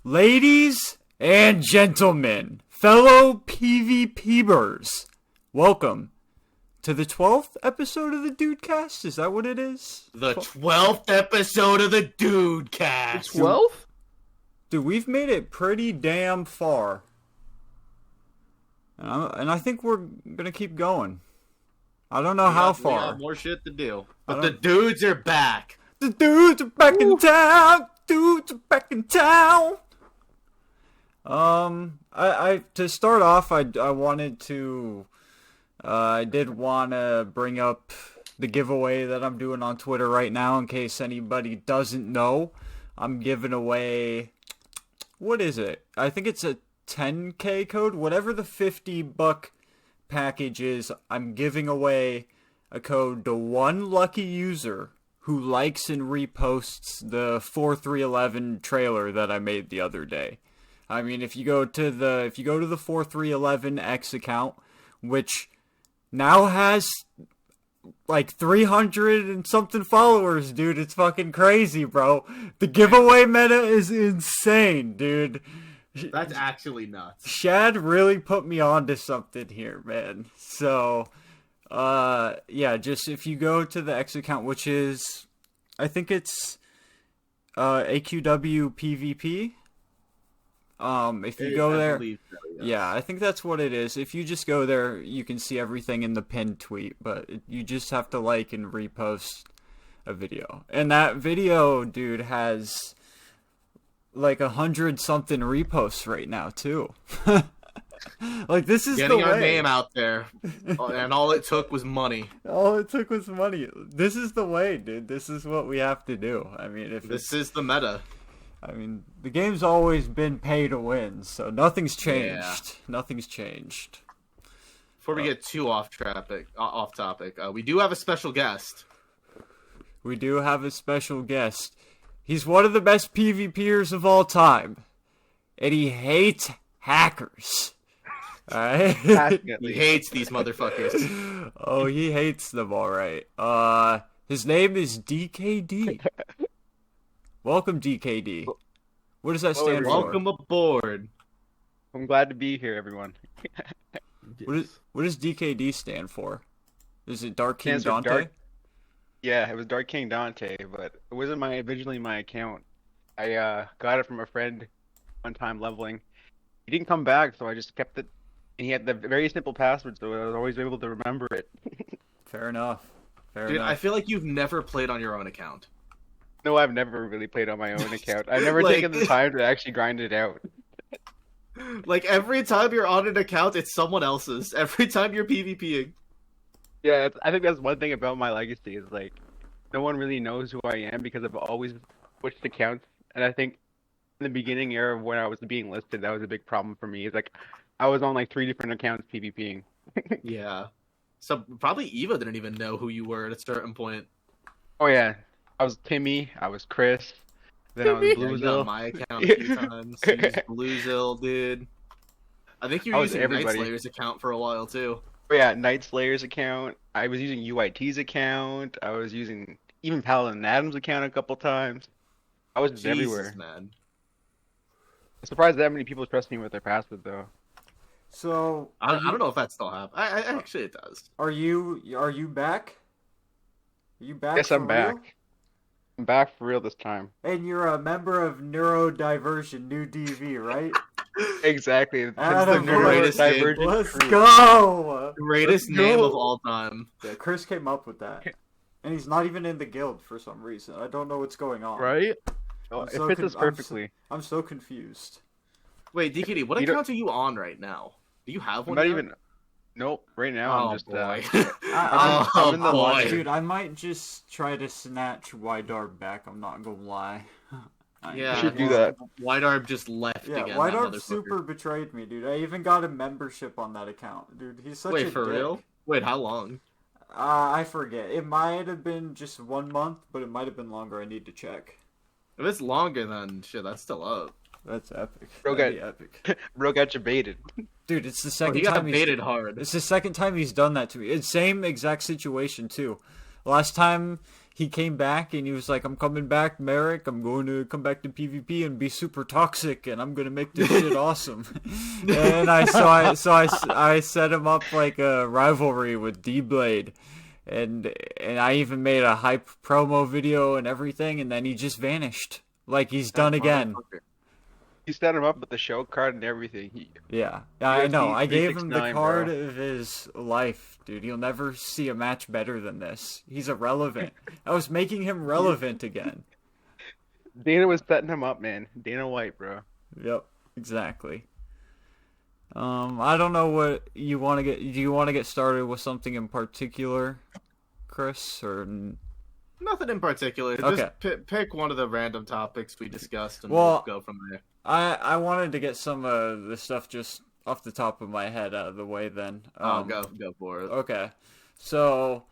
Ladies and gentlemen, fellow PvPers, welcome to the 12th episode of the DUDECAST. Is that what it is? The 12th episode of the DUDECAST. 12th? Dude, we've made it pretty damn far. And I think we're gonna keep going. I don't know how far. We got more shit to do. But the dudes are back. The dudes are back in town. Dudes are back in town. I to start off, I wanted to, I did want to bring up the giveaway that I'm doing on Twitter right now, in case anybody doesn't know. I'm giving away, what is it? I think it's a 10K code, whatever the $50 package is. I'm giving away a code to one lucky user who likes and reposts the 4311 trailer that I made the other day. I mean, if you go to the 4311X account, which now has like 300 and something followers, dude, it's fucking crazy, bro. The giveaway meta is insane, dude. That's actually nuts. Shad really put me onto something here, man. So, yeah, just if you go to the X account, which is, I think it's AQWPVP. If you go there, yeah, I think that's what it is. If you just go there, you can see everything in the pinned tweet, but you just have to like and repost a video. And that video, dude, has like 100-something reposts right now too. Like, this is getting the our way. name out there, and all it took was money. All it took was money. This is the way, dude. This is what we have to do. I mean, if this is the meta. I mean, the game's always been pay to win, so nothing's changed. Yeah. Nothing's changed. Before we get too off topic, we do have a special guest. We do have a special guest. He's one of the best PvPers of all time, and he hates hackers. Alright? He hates these motherfuckers. Oh, he hates them, alright. His name is DKD. Welcome, DKD. What does that stand for? Welcome aboard. I'm glad to be here, everyone. What does DKD stand for? Is it Dark King Dante? Yeah, it was Dark King Dante, but it wasn't originally my account. I got it from a friend one time leveling. He didn't come back, so I just kept it. And he had the very simple password, so I was always able to remember it. Fair enough. Dude, I feel like you've never played on your own account. No, I've never really played on my own account. I've never taken the time to actually grind it out. Like, every time you're on an account, it's someone else's. Every time you're PvPing. Yeah, I think that's one thing about my legacy, is like, no one really knows who I am because I've always switched accounts. And I think in the beginning era of when I was being listed, that was a big problem for me. It's like, I was on like 3 different accounts PvPing. Yeah. So probably Eva didn't even know who you were at a certain point. Oh yeah. I was Timmy, I was Chris, then I was Yeah, Bluezil. you got on my account a few times. You used Bluezil, dude. I think you were using Night Slayer's account for a while too. Oh yeah, Night Slayer's account. I was using UIT's account. I was using even Paladin Adam's account a couple times. I was just everywhere. Man. I'm surprised that many people trust me with their password though. So I don't know if that still happens. I actually, it does. Are you back? Are you back? Yes, I'm back. Real? I'm back for real this time. And you're a member of Neurodiversion New DV, right? Exactly. Adam, the greatest Divergent Let's crew. go! Greatest name of all time. Yeah, Chris came up with that. And he's not even in the guild for some reason. I don't know what's going on. Right? Oh, I'm it so fits us perfectly. I'm so confused. Wait, DKD, what account are you on right now? Do you have I'm one? not yet? even. Nope. Right now I'm just. Boy. I'm in the boy. Dude, I might just try to snatch Widarb back. I'm not gonna lie. Yeah, You should do that. White Arb just left Yeah, again. Widarb that super betrayed me, dude. I even got a membership on that account, dude. He's such a Wait, for dick. real? Wait, how long? I forget. It might have been just 1 month, but it might have been longer. I need to check. If it's longer than shit, that's still up. That's epic. Bro That'd be epic. Bro got you baited. Dude, it's the Oh, second he got time baited hard. It's the second time he's done that to me. It's same exact situation too. Last time he came back and he was like, I'm coming back, Merrick. I'm going to come back to PvP and be super toxic, and I'm gonna make this shit awesome. And I set him up like a rivalry with D-Blade. And I even made a hype promo video and everything, and then he just vanished. Like he's done again. You set him up with the show card and everything. Yeah, I know. I gave him the card of his life, dude. You'll never see a match better than this. He's irrelevant. I was making him relevant again. Dana was setting him up, man. Dana White, bro. Yep, exactly. I don't know what you want to get. Do you want to get started with something in particular, Chris, or nothing in particular? Okay. Just pick one of the random topics we discussed, and we'll go from there. I wanted to get some of the stuff just off the top of my head out of the way. Then. Go for it. Okay, so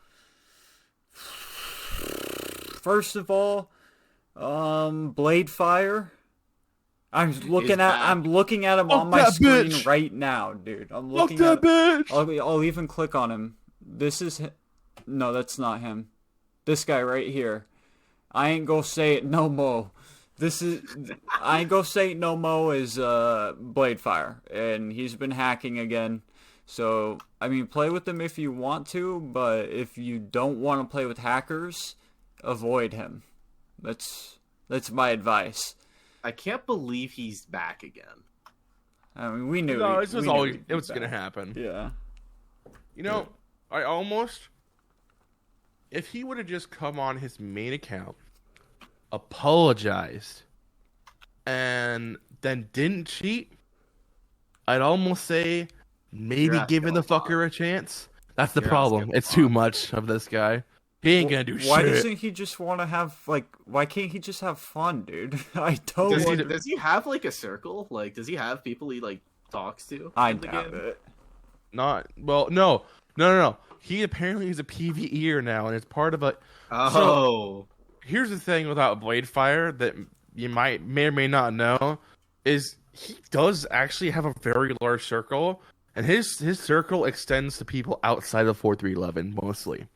first of all, Bladefire. I'm looking at him on my screen right now, dude. I'm looking at bitch. I'll even click on him. This is no, that's not him. This guy right here. I ain't gonna say it no mo. I ain't gonna say it no mo is Bladefire, and he's been hacking again. So I mean, play with him if you want to, but if you don't want to play with hackers, avoid him. That's my advice. I can't believe he's back again. I mean, we knew. No, it was gonna happen. Yeah. You know, I almost, if he would have just come on his main account, apologized, and then didn't cheat, I'd almost say maybe giving the fucker a chance. That's the problem. It's too much of this guy. He ain't gonna do shit. Why doesn't he just want to have, like, why can't he just have fun, dude? I don't Does he have, like, a circle? Like, does he have people he, like, talks to? I doubt it. No. He apparently is a PvEer now, and it's part of a... Oh. So, here's the thing about Bladefire that you may or may not know, is he does actually have a very large circle, and his circle extends to people outside of 4311, mostly.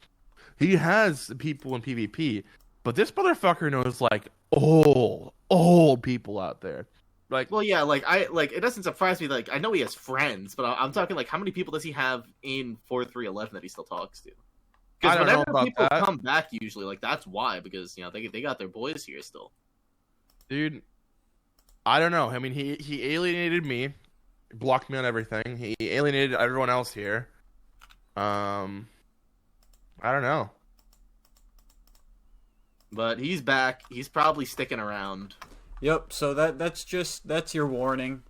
He has people in PvP, but this motherfucker knows, like, old people out there. Like, well, yeah, it doesn't surprise me. Like, I know he has friends, but I'm talking, like, how many people does he have in 4311 that he still talks to? Because whenever people come back, usually, like, that's why, because, you know, they got their boys here still. Dude, I don't know. I mean, he alienated me, blocked me on everything. He alienated everyone else here. I don't know. But he's back. He's probably sticking around. Yep, so that's your warning.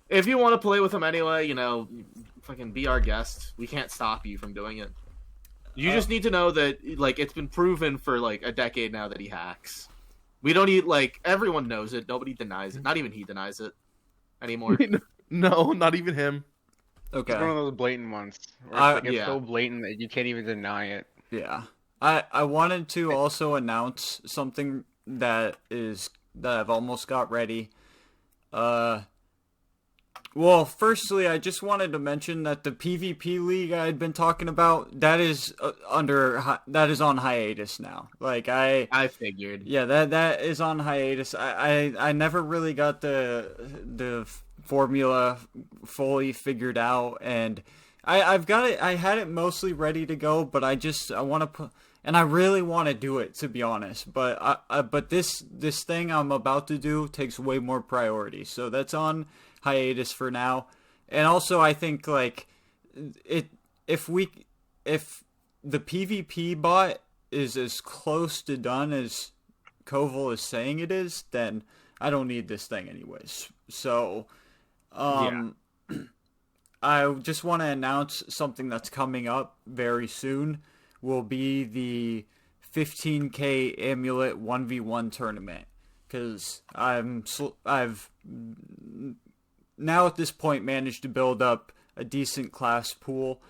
If you want to play with him anyway, you know, fucking be our guest. We can't stop you from doing it. You just need to know that, like, it's been proven for, like, a decade now that he hacks. We don't need, like, everyone knows it. Nobody denies it. Not even he denies it anymore. No, not even him. Okay. It's one of those blatant ones. Where it's so blatant that you can't even deny it. Yeah. I wanted to also announce something that I've almost got ready. Well, firstly, I just wanted to mention that the PvP league I had been talking about, that is on hiatus now. Like I figured. Yeah, that is on hiatus. I never really got the formula fully figured out, and I've got it. I had it mostly ready to go, but I want to put, and I really want to do it, to be honest. But this thing I'm about to do takes way more priority, so that's on hiatus for now. And also, I think, like, if the PvP bot is as close to done as Koval is saying it is, then I don't need this thing anyways. So I just want to announce something that's coming up very soon. Will be the 15k amulet 1v1 tournament, because I've now at this point managed to build up a decent class pool.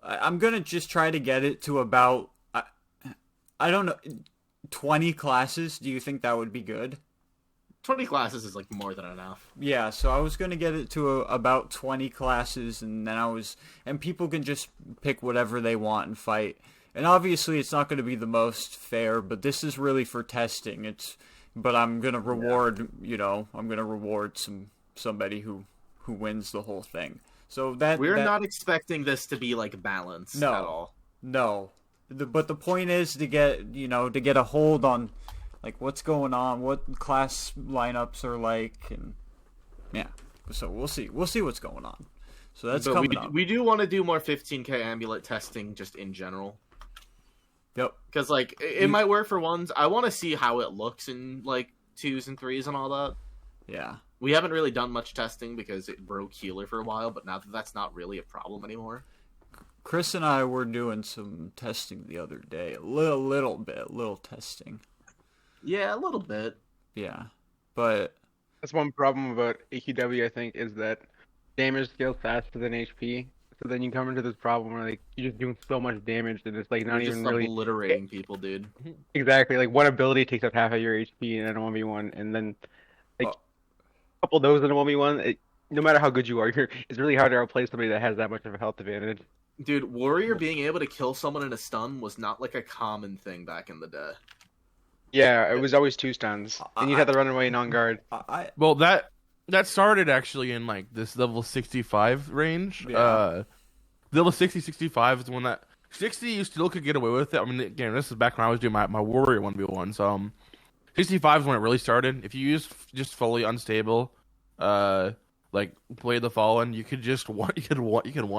I'm gonna just try to get it to about, I don't know, 20 classes. Do you think that would be good? 20 classes is, like, more than enough. Yeah, so I was gonna get it to about 20 classes, and then and people can just pick whatever they want and fight. and obviously it's not going to be the most fair, but this is really for testing. But I'm going to reward, I'm going to reward somebody who wins the whole thing. So we're not expecting this to be like balanced at all. No. But the point is to get a hold on like what's going on, what class lineups are like, and yeah. So we'll see what's going on. So that's coming up. We do want to do more 15k amulet testing just in general. Yep. Because like it might work for ones. I want to see how it looks in like 2s and 3s and all that. Yeah. We haven't really done much testing because it broke healer for a while, but now that that's not really a problem anymore. Chris and I were doing some testing the other day. A little testing. Yeah, a little bit. Yeah. But that's one problem about AQW, I think, is that damage scales faster than HP. So then you come into this problem where like you're just doing so much damage that it's like not You're even just really obliterating people, dude. Exactly. Like one ability takes up half of your HP in a 1v1, and then like a couple of those in a 1v1, no matter how good you are, it's really hard to outplay somebody that has that much of a health advantage. Dude, warrior being able to kill someone in a stun was not like a common thing back in the day. Yeah, it was always 2 stuns, and you had to run away and on guard. Well, that started actually in like this level 65 range. Yeah. Level 60, 65 is the one that 60 you still could get away with it. I mean, again, this is back when I was doing my warrior 1v1. So 65 is when it really started. If you use just fully unstable, like play the fallen, you could just one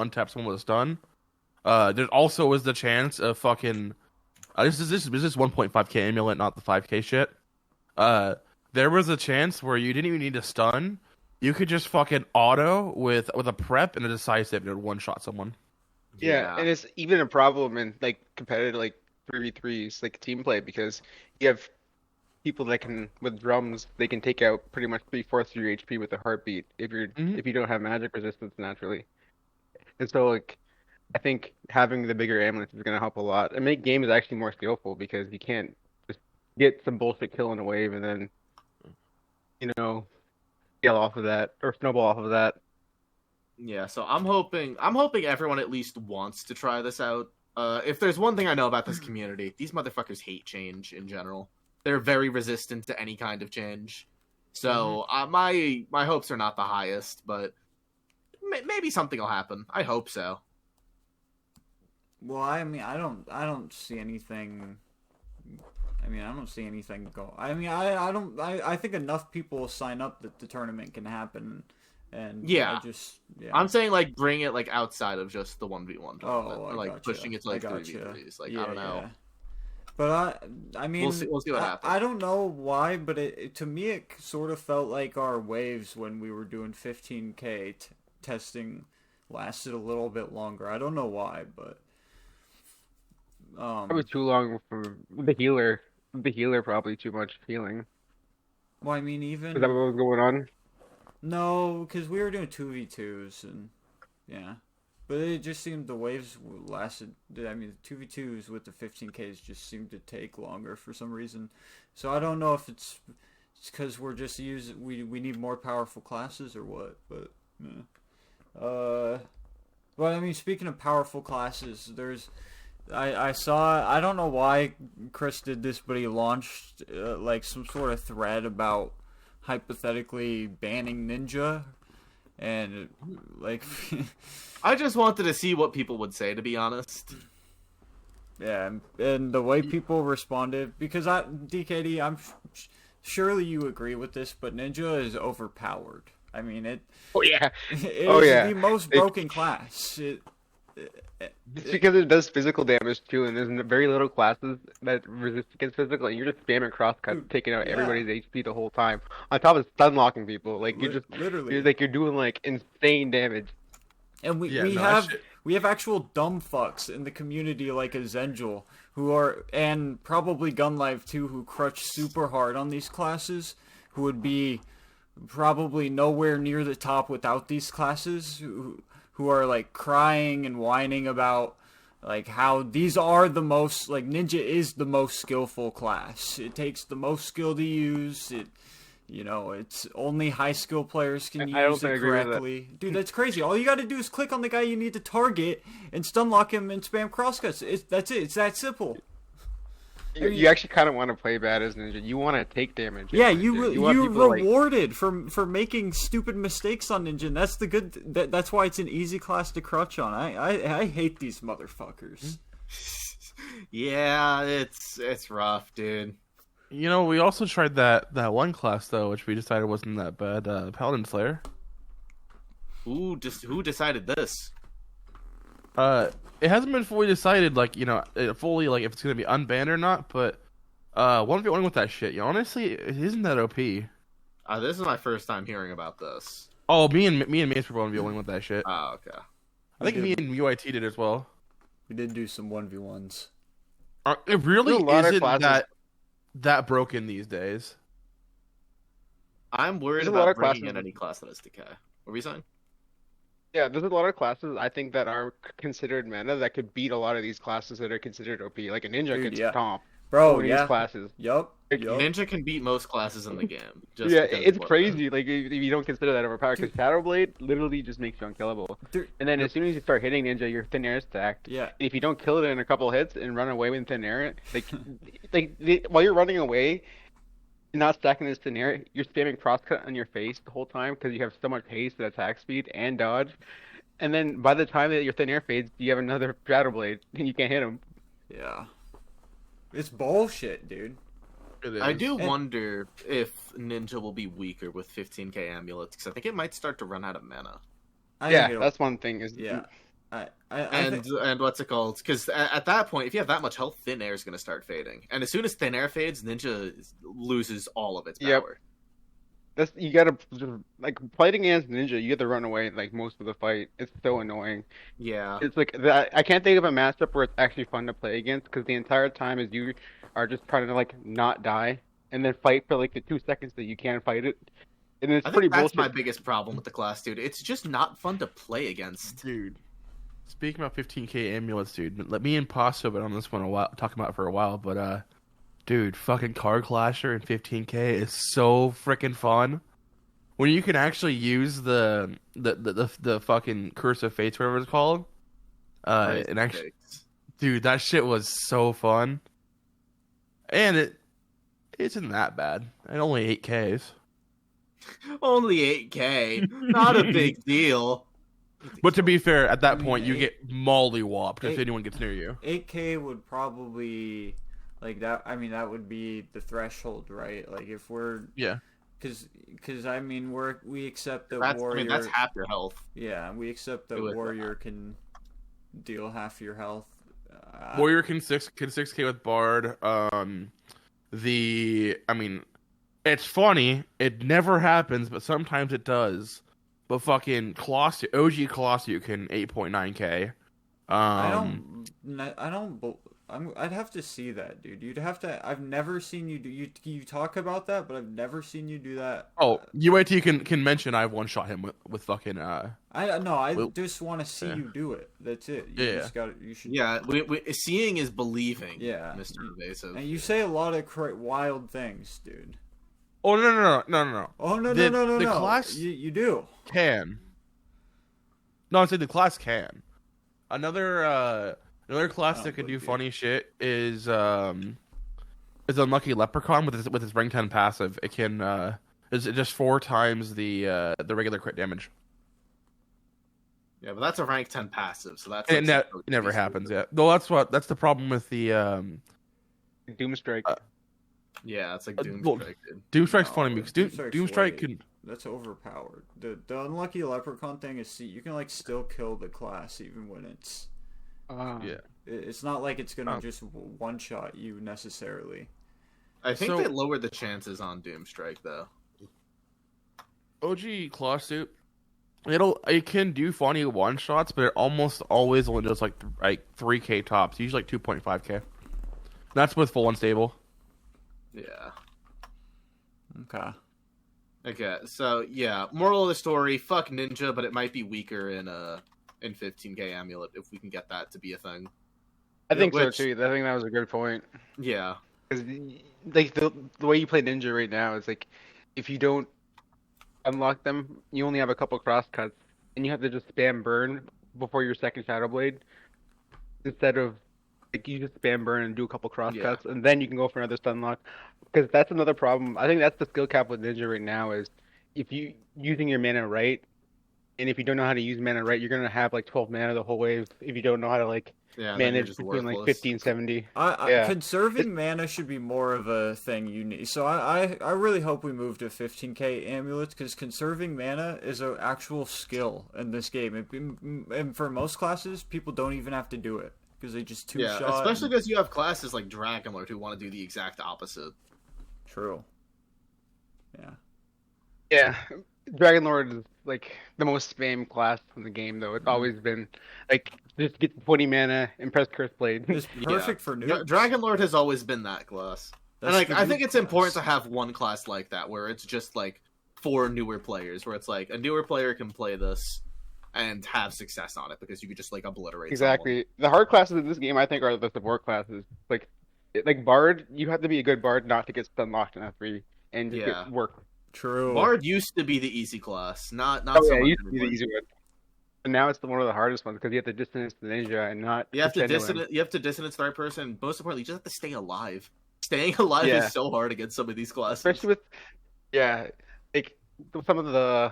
tap someone with a stun. There also was the chance of fucking. This is 1.5k amulet, not the 5k shit. There was a chance where you didn't even need to stun. You could just fucking auto with a prep and a decisive and one shot someone. Yeah, and it's even a problem in like competitive like 3v3s, like team play, because you have people that can with drums, they can take out pretty much 3/4 of your HP with a heartbeat if you don't have magic resistance naturally. And so like I think having the bigger amulets is going to help a lot and make games actually more skillful, because you can't just get some bullshit kill in a wave and then, scale off of that or snowball off of that. Yeah, so I'm hoping everyone at least wants to try this out. If there's one thing I know about this community, these motherfuckers hate change in general. They're very resistant to any kind of change. So my hopes are not the highest, but maybe something will happen. I hope so. Well, I mean, I don't see anything. I mean, I don't see anything go. I mean, I think enough people will sign up that the tournament can happen, and I'm saying like bring it like outside of just the 1v1 tournament, or like gotcha. Pushing it to like 3v3s. Like I don't know. Yeah. But I mean, we'll see what happens. I don't know why, but to me it sort of felt like our waves when we were doing 15k testing lasted a little bit longer. I don't know why, but. It was too long for the healer. The healer probably too much healing. Well, I mean, even... Is that what was going on? No, because we were doing 2v2s, and... Yeah. But it just seemed the waves lasted... I mean, the 2v2s with the 15ks just seemed to take longer for some reason. So I don't know if it's because we're just we need more powerful classes or what, but... Yeah. But, I mean, speaking of powerful classes, there's... I saw, I don't know why Chris did this, but he launched like some sort of thread about hypothetically banning Ninja, and like I just wanted to see what people would say, to be honest. Yeah, and the way people responded, because DKD, I'm surely you agree with this, but Ninja is overpowered. I mean it. Oh yeah. It is the most broken class. It's because it does physical damage too, and there's very little classes that resist against physical, and you're just spamming crosscuts, taking out everybody's HP the whole time. On top of stun locking people, like you're just literally, you're doing like insane damage. And we have actual dumb fucks in the community like a Zengel who are, and probably Gunlife too, who crutch super hard on these classes, who would be probably nowhere near the top without these classes. Who are like crying and whining about like how these are the most, like Ninja is the most skillful class. It takes the most skill to use. You know, it's only high skill players can I don't use it agree with that. correctly. Dude, that's crazy. All you gotta do is click on the guy you need to target and stun lock him and spam crosscuts. That's it. It's that simple. You actually kind of want to play bad as Ninja. You want to take damage. Yeah, anyway, dude. you want people, like- rewarded for making stupid mistakes on Ninja. And that's the good. That's why it's an easy class to crutch on. I hate these motherfuckers. Yeah, it's rough, dude. You know, we also tried that one class though, which we decided wasn't that bad. Paladin Slayer. Who decided this? It hasn't been fully decided, like, you know, fully, like, if it's gonna be unbanned or not. But 1v1 with that shit, honestly, it isn't that OP. This is my first time hearing about this. Oh, me and Mace were 1v1 with that shit. Oh, okay. I think me and UIT did as well. We did do some 1v1s. It really There's a lot of isn't classes. that broken these days. I'm worried There's a lot about of bringing classes- in any class that has decay. What were you saying? Yeah, there's a lot of classes I think that are considered meta that could beat a lot of these classes that are considered OP. Like a ninja Dude, could yeah. stomp Bro, these yeah. classes. Yup. Ninja can beat most classes in the game. Just Yeah, because it's of what- crazy. Like if you don't consider that overpowered, because Dude. Shadowblade literally just makes you unkillable. Dude, And then as soon as you start hitting Ninja, your thin air is stacked. yeah. And if you don't kill it in a couple hits and run away with thin air, while you're running away, you're not stacking this thin air, you're spamming crosscut on your face the whole time because you have so much haste and attack speed and dodge. And then by the time that your thin air fades, you have another Shadowblade and you can't hit him. Yeah. It's bullshit, dude. It is. I do And- wonder if Ninja will be weaker with 15k amulets, because I think it might start to run out of mana. I Yeah, think it'll- that's one thing. Is yeah. I And think, and what's it called? Because at that point, if you have that much health, thin air is going to start fading. And as soon as thin air fades, Ninja loses all of its power. Yep. You gotta like fighting against Ninja. You get to run away like most of the fight. It's so annoying. Yeah. It's like I can't think of a matchup where it's actually fun to play against because the entire time is you are just trying to like not die and then fight for like the 2 seconds that you can fight it, and it's I pretty think that's bullshit. my biggest problem with the class, dude. It's just not fun to play against. Dude. Speaking about 15k amulets, dude, let me and Paso been on this one talking about it for a while, but dude, fucking Card Clasher and 15k is so freaking fun. When you can actually use the fucking Curse of Fates, whatever it's called, and actually, dude, that shit was so fun. And it isn't that bad. And only 8Ks. Only 8k, not a big deal. But to be fair, at that point, you eight- get mollywopped if eight- anyone gets near you. 8K would probably like that. I mean, that would be the threshold, right? Like if we're Yeah. because I mean we accept that That's, I warrior. mean, that's half your health. Yeah, we accept that It was- warrior can deal half your health. Warrior can 6k with Bard. I mean, it's funny. It never happens, but sometimes it does. But fucking OG Colossus can 8.9k. I'd have to see that, dude. You'd have to. I've never seen you do. You talk about that, but I've never seen you do that. Oh, UAT can mention I've one shot him with fucking I Well, just want to see yeah. you do it. That's it. You Yeah. just got. You should. Yeah, seeing is believing. Yeah. Mr. Evasive. And you say a lot of wild things, dude. Oh no. Oh no The- no. the class- You do. Can. No, I'm saying the class can. Another class Oh, that can but do dude. funny shit is Unlucky Leprechaun with his ring 10 passive. It can is just 4 times the regular crit damage. Yeah, but that's a rank 10 passive, so that's And like, it never happens yet. Though that's the problem with the Doomstrike. Yeah, it's like well, Doomstrike, dude. Doomstrike's No, funny because Doomstrike's Doomstrike way- can. That's overpowered. The unlucky leprechaun thing is you can like still kill the class even when it's. Yeah. It's not like it's gonna Oh. just one shot you necessarily. I think So- they lowered the chances on Doomstrike, though. OG Claw Suit. It can do funny one shots, but it almost always only does like 3k tops. Usually like 2.5k. That's with full unstable. Yeah. Okay. Okay, so yeah, moral of the story: fuck Ninja, but it might be weaker in 15k Amulet if we can get that to be a thing. I think which- so too. I think that was a good point. Yeah, Because like the way you play Ninja right now is like if you don't unlock them, you only have a couple crosscuts, and you have to just spam burn before your second Shadow Blade instead of like you just spam burn and do a couple crosscuts, and then you can go for another stun lock. Because that's another problem. I think that's the skill cap with Ninja right now is if you using your mana right, and if you don't know how to use mana right, you're gonna have like 12 mana the whole wave. If you don't know how to like manage between like 50 and 70. Conserving mana should be more of a thing you need. So I really hope we move to 15k amulets because conserving mana is an actual skill in this game. And for most classes, people don't even have to do it because they just two-shot. Yeah, especially because you have classes like Dragonlord who want to do the exact opposite. True. Yeah. Yeah. Dragonlord is like the most spam class in the game, though. It's always been like just get 20 mana and press Curse Blade. It's perfect for noobs. Dragonlord has always been that class. And like I think it's important to have one class like that where it's just like for newer players, where it's like a newer player can play this and have success on it because you could just like obliterate. Exactly. someone. The hard classes in this game, I think, are the support classes. Like Bard, you have to be a good Bard not to get stun locked in F3 and just get work. True. Bard used to be the easy class, not so yeah, much it used to be the anymore. easy one. And now it's one of the hardest ones because you have to distance the ninja and not. You have to pretend win. You have to dissonance third person. Most importantly, you just have to stay alive. Staying alive is so hard against some of these classes. Especially with, like some of the,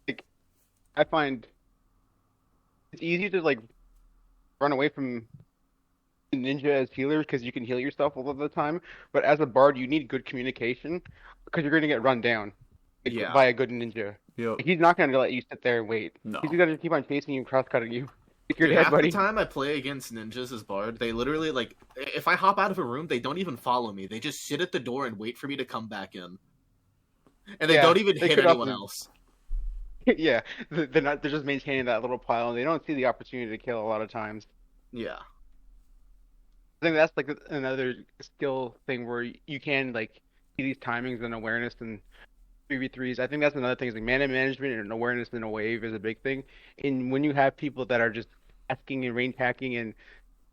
like, I find it's easy to like run away from ninja as healers because you can heal yourself all of the time. But as a bard, you need good communication because you're going to get run down by a good ninja. Yep. Like, he's not going to let you sit there and wait. No. He's going to keep on chasing you, cross-cutting you. You're Dude, dead, half buddy. the time I play against ninjas as bard, they literally like if I hop out of a room, they don't even follow me. They just sit at the door and wait for me to come back in, and they don't even hit anyone else. Yeah, they're just maintaining that little pile, and they don't see the opportunity to kill a lot of times. Yeah. I think that's like another skill thing where you can like see these timings and awareness and 3v3s. I think that's another thing is like mana management and awareness in a wave is a big thing. And when you have people that are just asking and range hacking and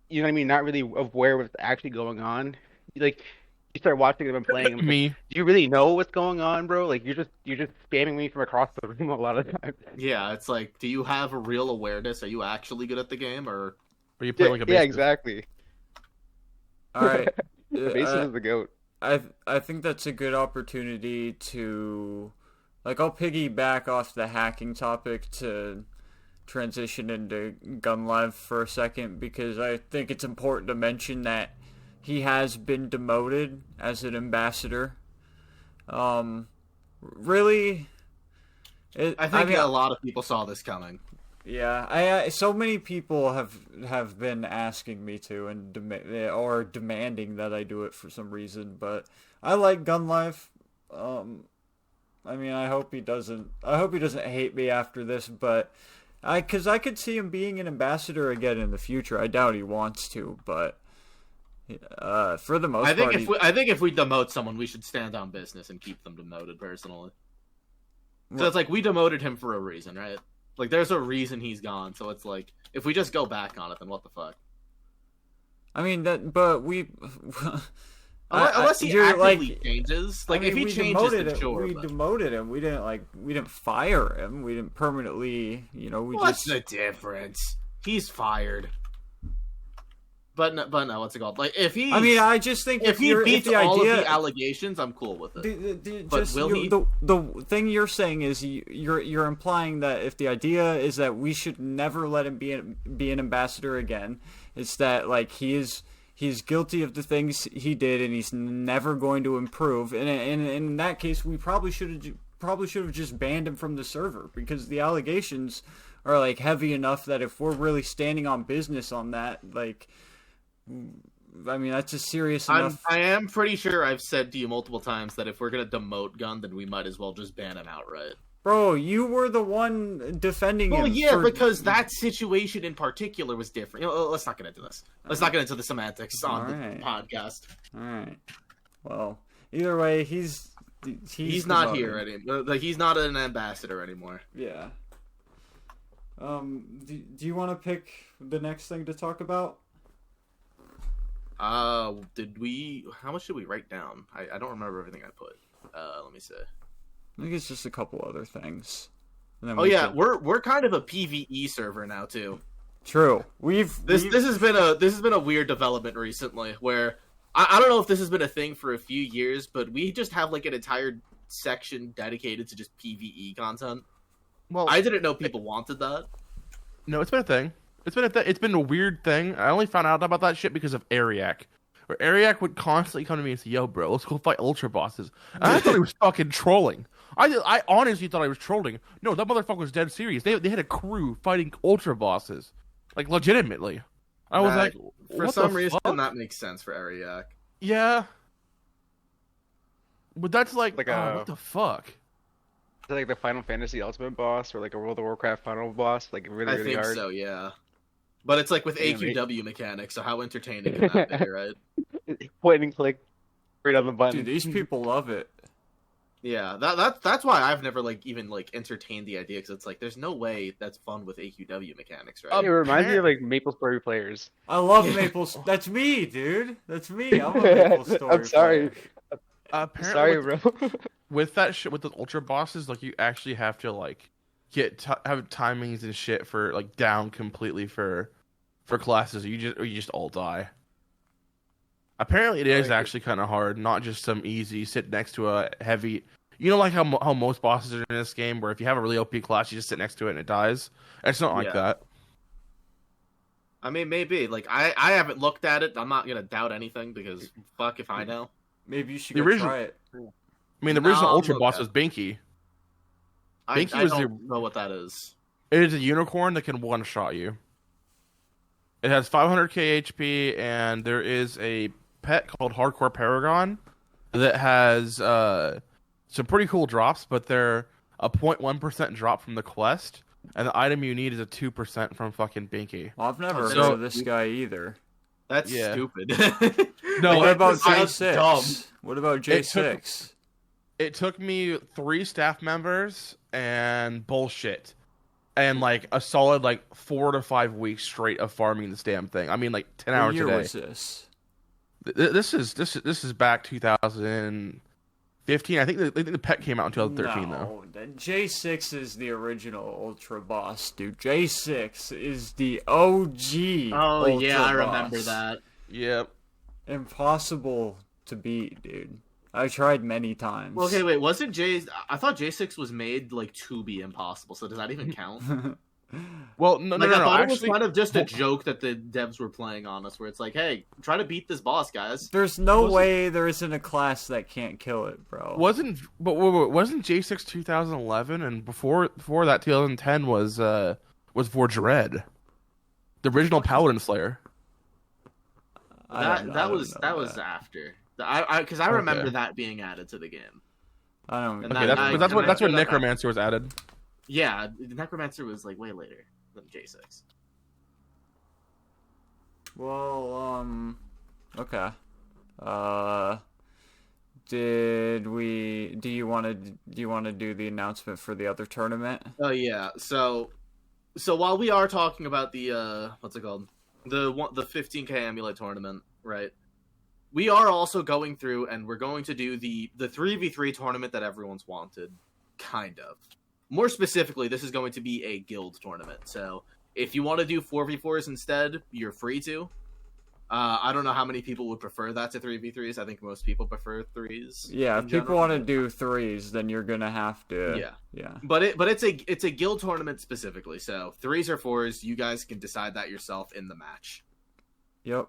you know what I mean, not really aware of what's actually going on, like you start watching them and playing. And Me. like, do you really know what's going on, bro? Like you're just spamming me from across the room a lot of times. Yeah, it's like, do you have a real awareness? Are you actually good at the game, or you play like a yeah, basic? exactly. All right. Basis is the goat. I think that's a good opportunity to, like, I'll piggyback off the hacking topic to transition into Gun Live for a second because I think it's important to mention that he has been demoted as an ambassador. Really, I think a lot of people saw this coming. Yeah, so many people have been asking me to and demanding that I do it for some reason, but I like Gun Life. I mean, I hope he doesn't hate me after this, but because I could see him being an ambassador again in the future. I doubt he wants to, but for the most part, I think if we demote someone, we should stand on business and keep them demoted. Personally, so it's like we demoted him for a reason, right? Like, there's a reason he's gone, so it's like, if we just go back on it, then what the fuck? I mean, but we... Unless he actively changes. Like, if he changes, then sure. We demoted him. We didn't fire him. We didn't permanently, What's the difference? He's fired. But no, what's it called? Like, if he... I mean, I just think if he beats all of the allegations, I'm cool with it. But will he... The thing you're saying is you're implying that if the idea is that we should never let him be an ambassador again, it's that, like, he's guilty of the things he did and he's never going to improve. And in that case, we probably should have just banned him from the server because the allegations are, like, heavy enough that if we're really standing on business on that, like... I mean, that's a serious enough... I am pretty sure I've said to you multiple times that if we're going to demote Gun, then we might as well just ban him outright. Bro, you were the one defending him. Well, yeah, because that situation in particular was different. Let's not get into this. Let's not get into the semantics on the podcast. Alright. Well, either way, he's not here anymore. Like, he's not an ambassador anymore. Yeah. Do you want to pick the next thing to talk about? How much did we write down? I don't remember everything I put. Let me see. I think it's just a couple other things. And then Oh we yeah, could- we're kind of a PvE server now too. True. This has been a weird development recently where I don't know if this has been a thing for a few years, but we just have like an entire section dedicated to just PvE content. Well, I didn't know people wanted that. no, it's been a thing. It's been a weird thing. I only found out about that shit because of Ariak. Where Ariak would constantly come to me and say, "Yo, bro, let's go fight ultra bosses." And I thought he was fucking trolling. I honestly thought I was trolling. No, that motherfucker was dead serious. They had a crew fighting ultra bosses, like legitimately. I was like, for what some the reason fuck? that makes sense for Ariak. Yeah, but that's like Like what the fuck? Is it like the Final Fantasy Ultimate boss or like a World of Warcraft final boss? Like really, I really think hard. so, yeah. But it's like with Yeah, AQW mechanics, so how entertaining can that be, right? Point and click, right on the button. Dude, these people love it. Yeah, that's why I've never even entertained the idea, because it's like there's no way that's fun with AQW mechanics, right? It reminds me of like Maple Story players. I love Maple. That's me, dude. That's me. I'm a Maple Story. I'm sorry. player. Apparently, Sorry, with, bro. with that shit with the ultra bosses, like you actually have to like have timings and shit for like down completely for classes. Or you just all die. Apparently, it is actually kind of hard, not just some easy sit next to a heavy. You know, like how most bosses are in this game, where if you have a really OP class, you just sit next to it and it dies. It's not like Yeah. that. I mean, maybe. Like, I haven't looked at it. I'm not gonna doubt anything, because fuck if I know. Maybe you should The go original- try it. I mean, the No, original I'm ultra boss okay. was Binky. I Binky was don't know what that is. It is a unicorn that can one-shot you. It has 500k HP, and there is a pet called Hardcore Paragon that has some pretty cool drops, but they're a 0.1% drop from the quest, and the item you need is a 2% from fucking Binky. Well, I've never So- heard of this guy either. That's Yeah. stupid. No, What about That's dumb. J6? What about J6? It took me 3 staff members and bullshit, and like a solid like 4 to 5 weeks straight of farming this damn thing. I mean, like 10 What hours year a day. was this? This is back 2015. I think the pet came out in 2013 though. No, the J6 is the original Ultra Boss, dude. J6 is the OG. Oh Ultra yeah, I Boss. remember that. Yep. Impossible to beat, dude. I tried many times. Well, okay, wait, wasn't I thought J6 was made like to be impossible, so does that even count? Well, no. I thought it was Actually, kind of just a joke that the devs were playing on us, where it's like, hey, try to beat this boss, guys. There's no Wasn't- way there isn't a class that can't kill it, bro. wasn't J6 2011, and before that 2010 was for Dread, the original Paladin Slayer. I don't That know was that. after. Because I remember that being added to the game. I don't. And Okay, that- that's when that Necromancer was added. Yeah, Necromancer was like way later than J6. Well, okay. Do you want to do the announcement for the other tournament? Oh yeah. So while we are talking about the what's it called, the 15K Amulet tournament, right? We are also going through, and we're going to do the 3v3 tournament that everyone's wanted, kind of. More specifically, this is going to be a guild tournament. So if you want to do 4v4s instead, you're free to. I don't know how many people would prefer that to 3v3s. I think most people prefer 3s. Yeah, in if people general. want to do 3s, then you're gonna have to. Yeah. Yeah. But it's a guild tournament specifically. So 3s or 4s, you guys can decide that yourself in the match. Yep.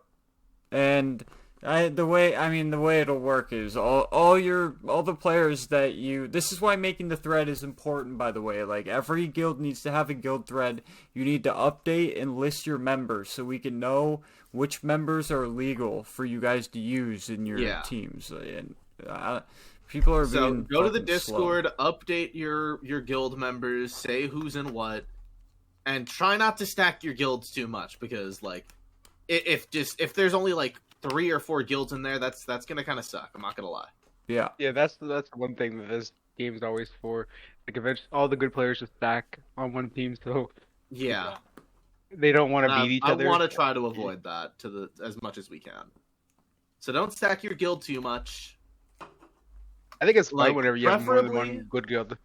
And the way it'll work is all the players that you. This is why making the thread is important, by the way. Like, every guild needs to have a guild thread. You need to update and list your members so we can know which members are legal for you guys to use in your teams. And people are So being go to the fucking Discord, update your guild members, say who's in what, and try not to stack your guilds too much, because like if there's only like 3 or 4 guilds in there, that's gonna kind of suck. I'm not gonna lie. Yeah. Yeah, that's one thing that this game's always for. Like, eventually, all the good players just stack on one team, so Yeah, they don't want to beat each other. I want to try to avoid that as much as we can. So don't stack your guild too much. I think it's fun Like, whenever you have more than preferably- one good guild.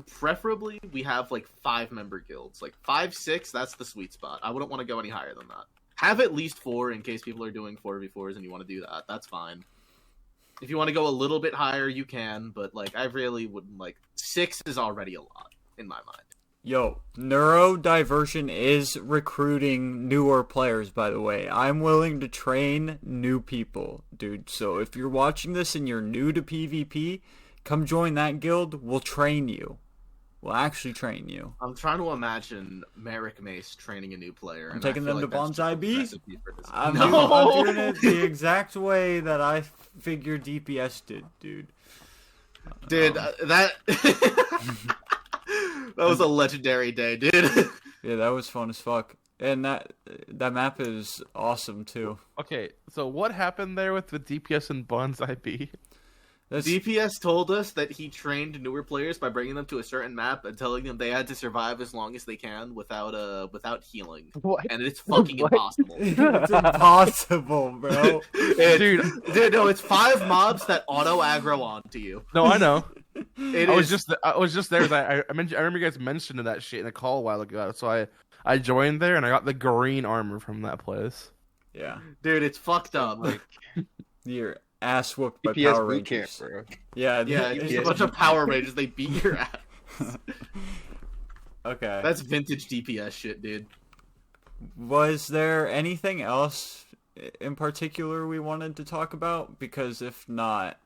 Preferably, we have like 5-member guilds, like 5, 6. That's the sweet spot. I wouldn't want to go any higher than that. Have at least 4 in case people are doing 4v4s and you want to do that. That's fine. If you want to go a little bit higher, you can, but like I really wouldn't like 6 is already a lot in my mind. Yo, neurodiversion is recruiting newer players, by the way. I'm willing to train new people, dude. So if you're watching this and you're new to PvP, come join that guild. We'll train you. We'll actually train you. I'm trying to imagine Merrick Mace training a new player. I'm and I taking feel them like to that's just Bonsai a B. recipe for disaster. I'm No! doing it the exact way that I figured DPS did, dude. Dude, that that was a legendary day, dude. Yeah, that was fun as fuck. And that map is awesome too. Okay, so what happened there with the DPS and Bonsai B? That's, DPS told us that he trained newer players by bringing them to a certain map and telling them they had to survive as long as they can without healing, What? and it's fucking What? impossible. it's impossible, bro. Dude, No, it's 5 mobs that auto aggro onto you. no, I know. It I is was just there. That I remember you guys mentioned that shit in a call a while ago. So I joined there and I got the green armor from that place. Yeah, dude, it's fucked up. Like you're ass whooped by DPS Power boot camp, Rangers. bro. Yeah, Yeah, the- just a bunch of Power Rangers. They beat your ass. Okay. That's vintage DPS shit, dude. Was there anything else in particular we wanted to talk about? Because if not,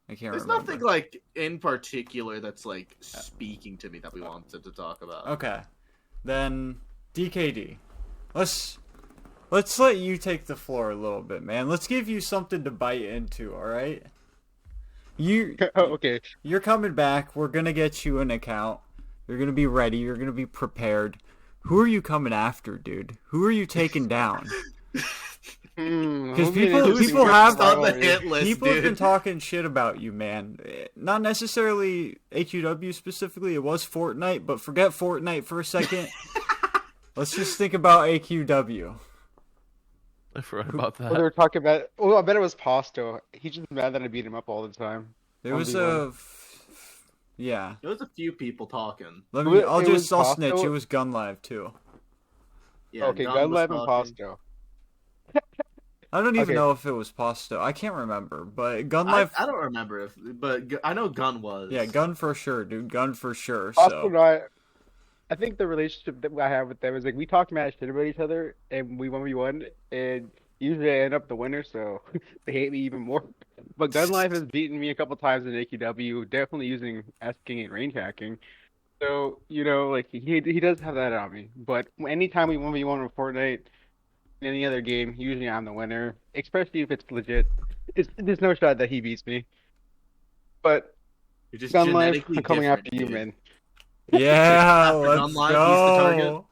I can't There's remember. nothing like in particular that's like speaking to me that we wanted to talk about. Okay, then DKD. Let's let you take the floor a little bit, man. Let's give you something to bite into. All right. Okay. You're coming back. We're gonna get you an account. You're gonna be ready. You're gonna be prepared. Who are you coming after, dude? Who are you taking down? Because people have on the hit list, people have been dude. talking shit about you, man. Not necessarily AQW specifically. It was Fortnite, but forget Fortnite for a second. Let's just think about AQW. I forgot about Well, they that. were talking about. Oh, I bet it was Pasto. He's just mad that I beat him up all the time. There was 1v1. yeah. There was a few people talking. Let me. I'll It was snitch. Pasto? It was Gun Live too. Yeah, Okay, Gun was Gunlab and talking. Pasto. I don't even Okay. know if it was Pasto. I can't remember, but Gun I Live. don't remember but I know Gun was. Yeah, Gun for sure, dude. Gun for sure. Pasto So and I think the relationship that I have with them is like we talk mad shit about each other and we 1v1 and usually I end up the winner, so they hate me even more. But Gun Life has beaten me a couple times in AQW, definitely using S-King and range hacking. So, like he does have that on me. But anytime we 1v1 in Fortnite, in any other game, usually I'm the winner, especially if it's legit. There's no shot that he beats me. But You're just Gun Life, genetically I'm coming different, after you, dude. man. yeah, After let's Gun Live, he's the target? go.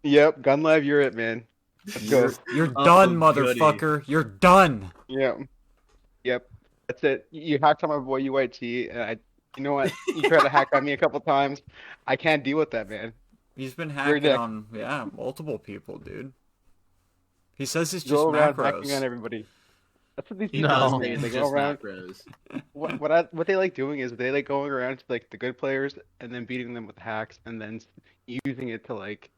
Yep, Gun Life, you're it, man. Let's go. You're Oh, done, goody. motherfucker. You're done. Yep. That's it. You hacked on my boy UIT, and you know what? You tried to hack on me a couple times. I can't deal with that, man. He's been You're hacking next. on multiple people, dude. He says it's just Go around hacking on macros. everybody. That's what these He people does do, say man. it's They just go around. macros. What they like doing is they like going around to like the good players and then beating them with hacks and then using it to like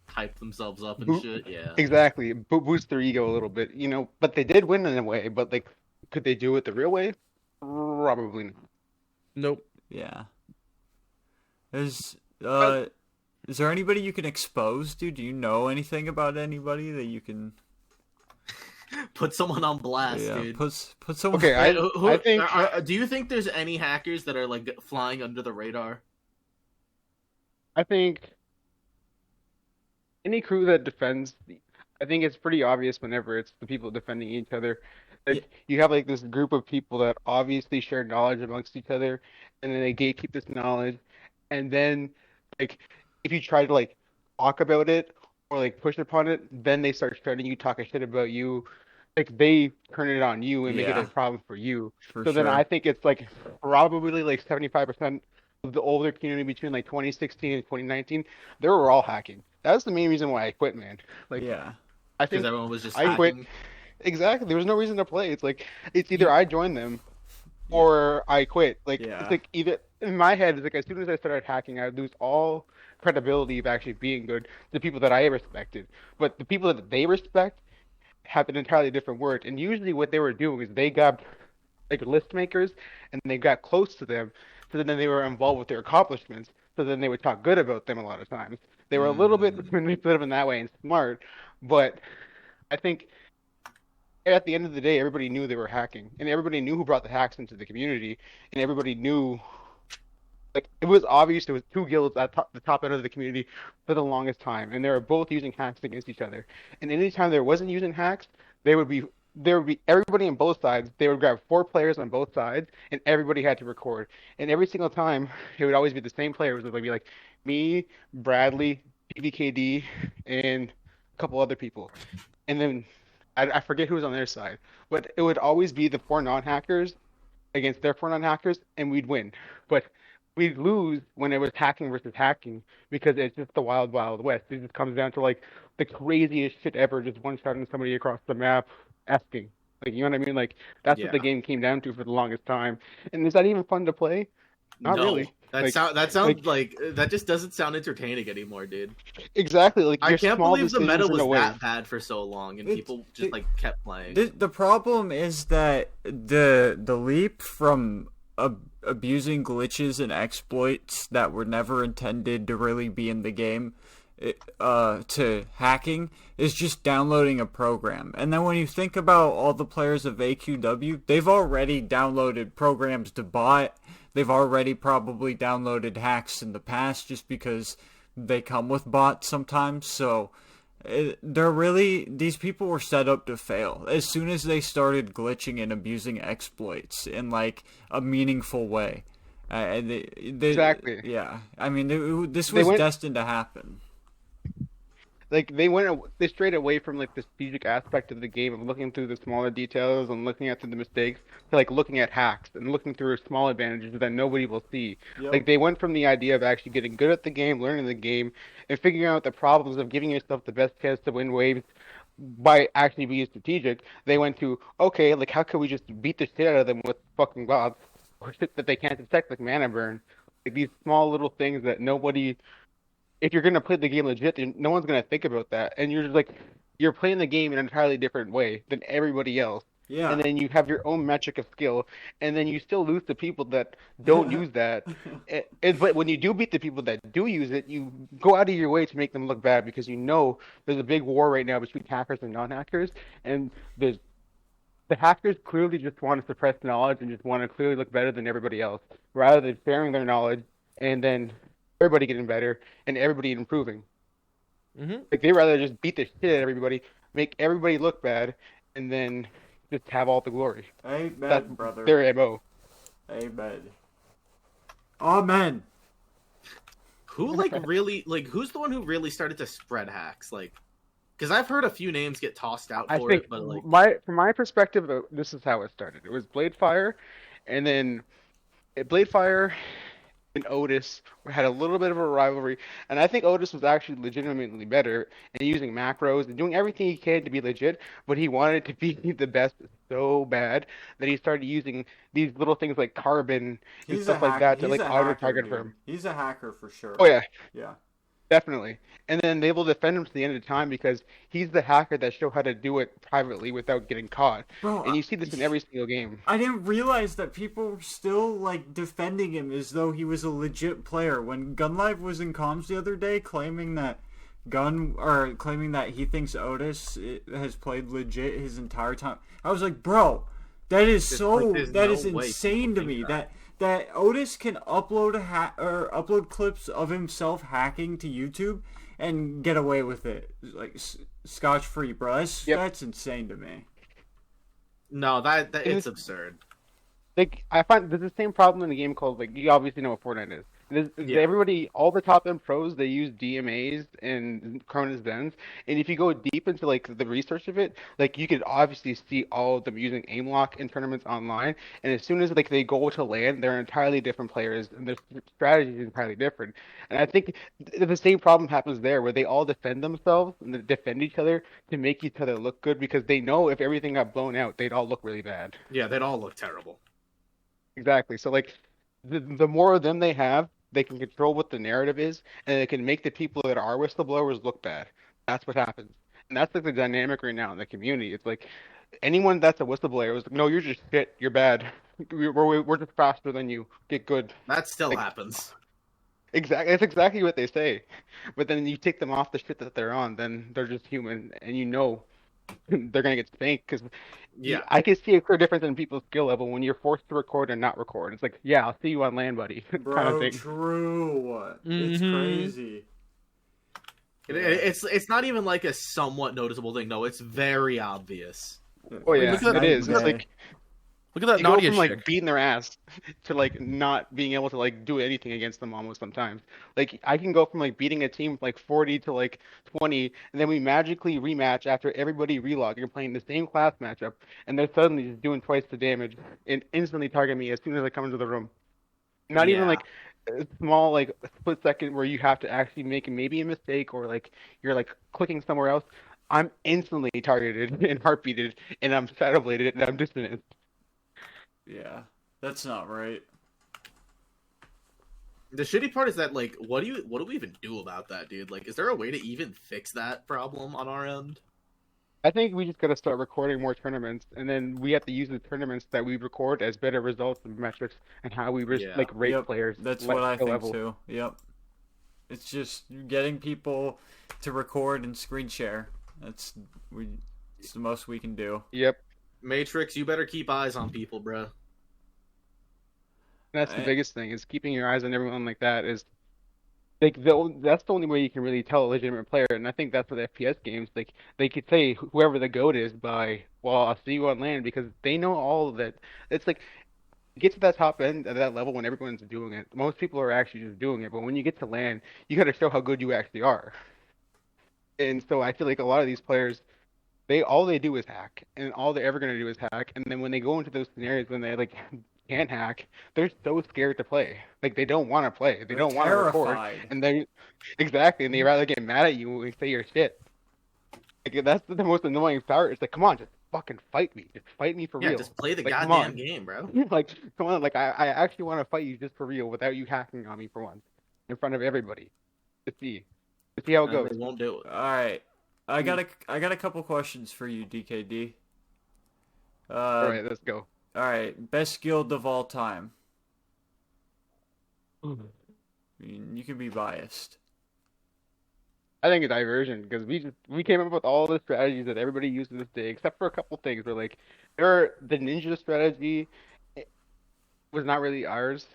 Hype themselves up and Boop. shit. Yeah. exactly boost their ego a little bit, But they did win in a way. But like, could they do it the real way? Probably not. Nope. Yeah. Is there anybody you can expose, dude? Do you know anything about anybody that you can? Put someone on blast, Yeah, dude. put someone. Okay, Wait, I think do you think there's any hackers that are like flying under the radar? I think any crew that defends, I think it's pretty obvious whenever it's the people defending each other. Like, you have like this group of people that obviously share knowledge amongst each other, and then they gatekeep this knowledge, and then like if you try to like talk about it or like push upon it, then they start starting you talking shit about you. Like they turn it on you and make it Yeah. a problem for you. For So then sure. I think it's like probably like 75% of the older community between like 2016 and 2019, they were all hacking. That's the main reason why I quit, man. Like Yeah. I Because think everyone was just I quit. hacking. Exactly. There was no reason to play. It's like it's either I join them or I quit. Like Yeah. it's like either in my head, it's like as soon as I started hacking, I would lose all credibility of actually being good to the people that I respected. But the people that they respect have an entirely different word. And usually, what they were doing is they got like list makers and they got close to them, so then they were involved with their accomplishments. So then they would talk good about them a lot of times. They were a little bit manipulative in that way and smart, but I think at the end of the day, everybody knew they were hacking, and everybody knew who brought the hacks into the community, and everybody knew, like, it was obvious there was two guilds at the top end of the community for the longest time, and they were both using hacks against each other. And anytime there wasn't using hacks, there would be everybody on both sides. They would grab 4 players on both sides, and everybody had to record. And every single time, it would always be the same players. It would be like me, Bradley, DKD, and a couple other people. And then I forget who was on their side, but it would always be the 4 non-hackers against their 4 non-hackers, and we'd win. But we'd lose when it was hacking versus hacking because it's just the wild, wild west. It just comes down to like the craziest shit ever, just one-shotting somebody across the map, asking. Like, you know what I mean? Like, that's what the game came down to for the longest time. And is that even fun to play? Not really. That sounds like that just doesn't sound entertaining anymore, dude. Exactly. Like, I can't believe the meta was away. that bad for so long, and people just like kept playing. The problem is that the leap from abusing glitches and exploits that were never intended to really be in the game to hacking is just downloading a program. And then when you think about all the players of AQW, they've already downloaded programs to bot. They've already probably downloaded hacks in the past just because they come with bots sometimes. So these people were set up to fail as soon as they started glitching and abusing exploits in like a meaningful way. Exactly. Yeah. I mean, this was destined to happen. Like they strayed away from like the strategic aspect of the game of looking through the smaller details and looking at the mistakes to like looking at hacks and looking through small advantages that nobody will see. Yep. Like they went from the idea of actually getting good at the game, learning the game, and figuring out the problems of giving yourself the best chance to win waves by actually being strategic. They went to, okay, like how can we just beat the shit out of them with fucking bots or shit that they can't detect, like mana burn. Like these small little things that nobody. If you're gonna play the game legit, no one's gonna think about that, and you're just like you're playing the game in an entirely different way than everybody else. Yeah. And then you have your own metric of skill, and then you still lose to people that don't use that. But when you do beat the people that do use it, you go out of your way to make them look bad because you know there's a big war right now between hackers and non-hackers, and the hackers clearly just want to suppress knowledge and just want to clearly look better than everybody else, rather than sharing their knowledge and then everybody getting better and everybody improving. Mm-hmm. Like they rather just beat the shit out of everybody, make everybody look bad, and then just have all the glory. Amen, That's brother. their MO. Amen. Amen. Who's the one who really started to spread hacks? Like, because I've heard a few names get tossed out for it, but like from my perspective, this is how it started. It was Bladefire, and then Bladefire and Odis had a little bit of a rivalry, and I think Odis was actually legitimately better and using macros and doing everything he can to be legit, but he wanted to be the best so bad that he started using these little things like carbon and stuff like that to like auto-target for him. He's a hacker for sure. Oh yeah. Yeah. Definitely. And then they will defend him to the end of the time because he's the hacker that showed how to do it privately without getting caught. Bro, and you see this in every single game. I didn't realize that people were still like defending him as though he was a legit player. When GunLive was in comms the other day claiming that he thinks Odis has played legit his entire time, I was like, bro, that is insane to me. That Odis can upload clips of himself hacking to YouTube and get away with it, like scotch free, bro. That's insane to me. No, that it's absurd. Like I find there's the same problem in a game called, like, you obviously know what Fortnite is. Everybody, all the top end pros, they use DMAs and Cronus Dens, and if you go deep into like the research of it, like you could obviously see all of them using aim lock in tournaments online, and as soon as like they go to LAN, they're entirely different players and their strategy is entirely different. And I think the same problem happens there, where they all defend themselves and they defend each other to make each other look good because they know if everything got blown out, they'd all look really bad. Yeah, they'd all look terrible. Exactly. So like the more of them they have, they can control what the narrative is, and they can make the people that are whistleblowers look bad. That's what happens. And that's like the dynamic right now in the community. It's like anyone that's a whistleblower is like, no, you're just shit. You're bad. We're just faster than you. Get good. That still Like happens. exactly, it's exactly what they say. But then you take them off the shit that they're on, then they're just human, and you know they're gonna get spanked because Yeah. I can see a clear difference in people's skill level when you're forced to record and not record. It's like, yeah, I'll see you on land, buddy, kind of Bro, thing. true. It's Mhm. crazy. It's not even like a somewhat noticeable thing. No, it's very obvious. Oh yeah, look at that- it is. It's like Look at that you go Nadia from like chick. beating their ass to like not being able to like do anything against them almost sometimes. Like I can go from like beating a team like 40 to like 20, and then we magically rematch after everybody relog. You're playing the same class matchup, and they're suddenly just doing twice the damage and instantly target me as soon as I come into the room. Not even Yeah. like a small like split second where you have to actually make maybe a mistake or like you're like clicking somewhere else. I'm instantly targeted and heartbeated, and I'm shadowbladed and I'm distanced. Yeah, that's not right. The shitty part is that like, what do we even do about that, dude? Like, is there a way to even fix that problem on our end? I think we just gotta start recording more tournaments, and then we have to use the tournaments that we record as better results and metrics and how we Yeah. like rate Yep, players. That's like, what I skill think level. too. Yep. It's just getting people to record and screen share. It's the most we can do. Yep, Matrix, you better keep eyes on people, bro. and that's the I- biggest thing is keeping your eyes on everyone like that is like that's the only way you can really tell a legitimate player, and I think that's with FPS games. Like they could say whoever the GOAT is by, well, I'll see you on land because they know all of that. It's like get to that top end at that level when everyone's doing it. Most people are actually just doing it, but when you get to land, you got to show how good you actually are. And so I feel like a lot of these players, they all they do is hack, and all they're ever gonna do is hack. And then when they go into those scenarios when they like can't hack, they're so scared to play. Like they don't want to play, they They're don't want to record, terrified. and they exactly, and they rather get mad at you and say you're shit. Like that's the most annoying part. It's like, come on, just fucking fight me, just fight me for Yeah, real. just play the Like, come goddamn on. game, bro. Like, come on, like I actually want to fight you just for real without you hacking on me for once in front of everybody to see how it goes. They won't do it. All right. I got a couple questions for you, DKD. All right, let's go. All right. Best guild of all time. I mean, you can be biased. I think a diversion because we came up with all the strategies that everybody uses this day, except for a couple things. We're like, the ninja strategy was not really ours.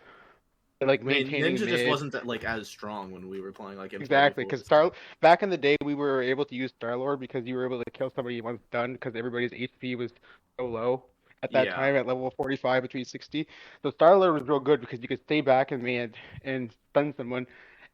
Like I mean, maintaining Ninja just mid. wasn't that, like as strong when we were playing like Exactly, M24. because back in the day we were able to use Star-Lord because you were able to kill somebody once done because everybody's HP was so low at that Yeah. time at level 45 between 60. So Star-Lord was real good because you could stay back in mid and stun someone,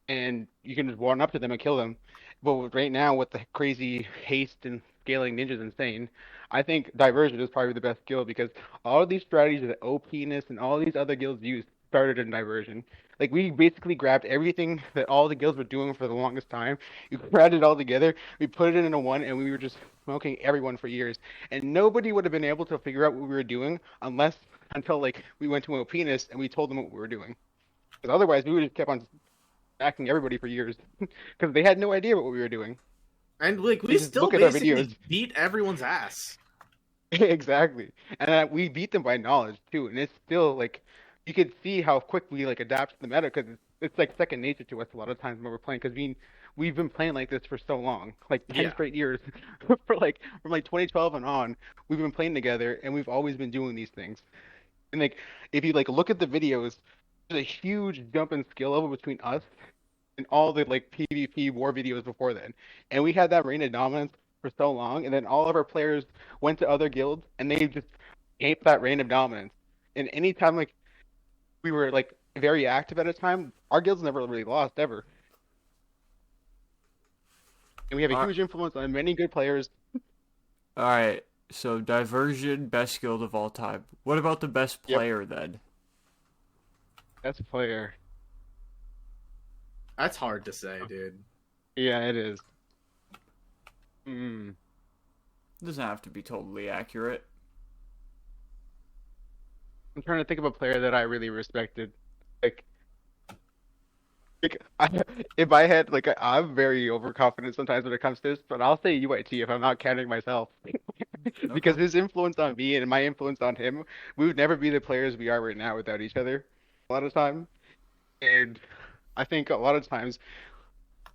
and you can just run up to them and kill them. But right now with the crazy haste and scaling ninjas insane, I think diversion is probably the best skill because all of these strategies that OPness and all these other guilds use started in diversion. Like we basically grabbed everything that all the guilds were doing for the longest time. We grabbed it all together. We put it into one, and we were just smoking everyone for years. And nobody would have been able to figure out what we were doing until like we went to OPness and we told them what we were doing. Because otherwise, we would have kept on acting everybody for years because they had no idea what we were doing. And like we Just still look at our basically videos. beat everyone's ass. Exactly, and we beat them by knowledge too. And it's still like you could see how quick we like adapt to the meta because it's like second nature to us a lot of times when we're playing because we've been playing like this for so long, like 10 Yeah. straight years for like from like 2012 and on. We've been playing together and we've always been doing these things. And like if you like look at the videos, there's a huge jump in skill level between us and all the like PvP war videos before then. And we had that reign of dominance for so long, and then all of our players went to other guilds and they just aped that reign of dominance. And anytime like we were like very active at a time, our guilds never really lost ever. And we have a huge influence on many good players. All right. So diversion, best guild of all time. What about the best Yep. player then? Best player. That's hard to say, dude. Yeah, it is. Mm. It doesn't have to be totally accurate. I'm trying to think of a player that I really respected. Like, if I had I'm very overconfident sometimes when it comes to this, but I'll say UIT if I'm not counting myself, because Okay. his influence on me and my influence on him, we would never be the players we are right now without each other. A lot of time, and I think a lot of times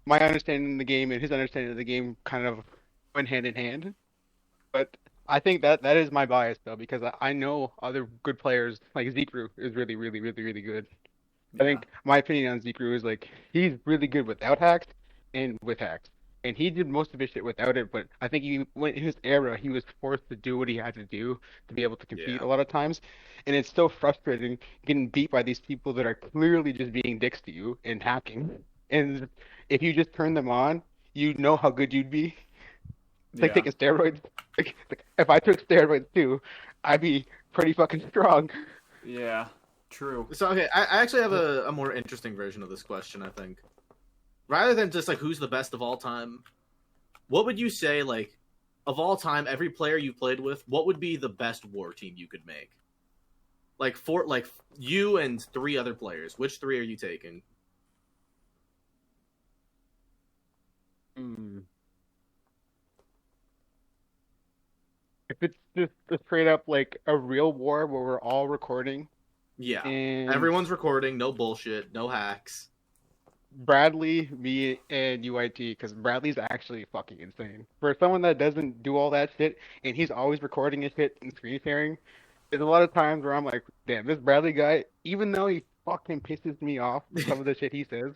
my understanding of the game and his understanding of the game kind of went hand in hand. But I think that is my bias though, because I know other good players like Zekru is really, really, really, really good. I Yeah. think my opinion on Zekru is like he's really good without hacks and with hacks. And he did most of his shit without it, but I think he went in his era, he was forced to do what he had to do to be able to compete Yeah. a lot of times. And it's so frustrating getting beat by these people that are clearly just being dicks to you and hacking. And if you just turn them on, you know how good you'd be. It's like Yeah. taking steroids. Like, if I took steroids too, I'd be pretty fucking strong. Yeah. True. So okay, I actually have a more interesting version of this question. I think, rather than just like who's the best of all time, what would you say like of all time, every player you played with, what would be the best war team you could make? Like you and 3 other players. Which 3 are you taking? Hmm. If it's just a straight up like a real war where we're all recording Yeah, and everyone's recording, no bullshit, no hacks. Bradley, me, and UIT, because Bradley's actually fucking insane. For someone that doesn't do all that shit and he's always recording his shit and screen sharing, there's a lot of times where I'm like, damn, this Bradley guy, even though he fucking pisses me off with some of the shit he says,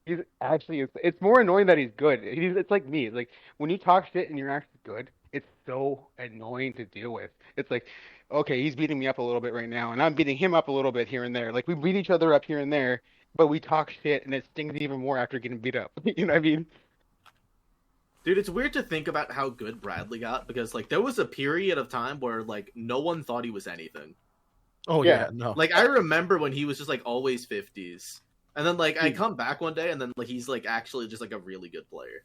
he's actually it's more annoying that he's good. It's like me. It's like when you talk shit and you're actually good, it's so annoying to deal with. It's like, okay, he's beating me up a little bit right now, and I'm beating him up a little bit here and there. Like we beat each other up here and there, but we talk shit, and it stings even more after getting beat up. You know what I mean? Dude, it's weird to think about how good Bradley got because like there was a period of time where like no one thought he was anything. Oh Yeah. yeah, no. Like I remember when he was just like always 50s. And then like I Dude. come back one day and then like he's like actually just like a really good player.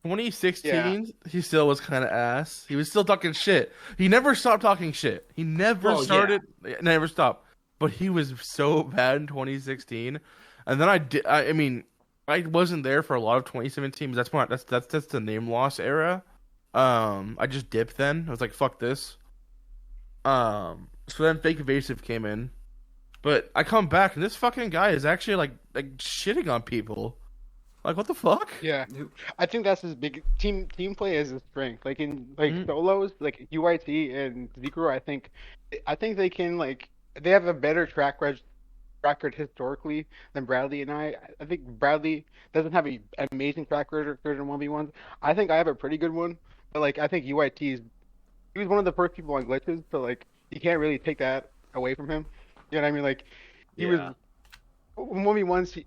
2016, Yeah. he still was kind of ass. He was still talking shit. He never stopped talking shit. He never Well, started, never stopped. But he was so bad in 2016. And then I mean, I wasn't there for a lot of 2017. That's that's the name loss era. I just dipped then. I was like, fuck this. So then fake evasive came in. But I come back and this fucking guy is actually like shitting on people. Like what the fuck? Yeah, Who- I think that's his big team play is his strength. Like in like Mhm. solos, like UIT and Zekro, I think they can like they have a better record historically than Bradley and I. I think Bradley doesn't have an amazing track record in 1v1s. I think I have a pretty good one, but like I think UIT is he was one of the first people on glitches, so like you can't really take that away from him. You know what I mean? Like he was Yeah. 1v1s.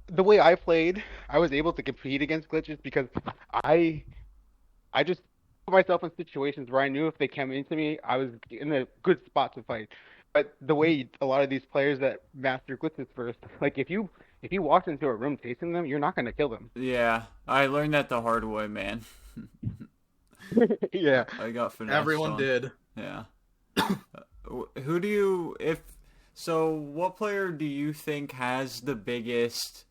The way I played, I was able to compete against glitches because I I just put myself in situations where I knew if they came into me, I was in a good spot to fight. But the way a lot of these players that master glitches first, like if you walked into a room chasing them, you're not gonna kill them. Yeah. I learned that the hard way, man. Yeah. I got finessed Everyone on. did. Yeah. Who do you if so? What player do you think has the biggest?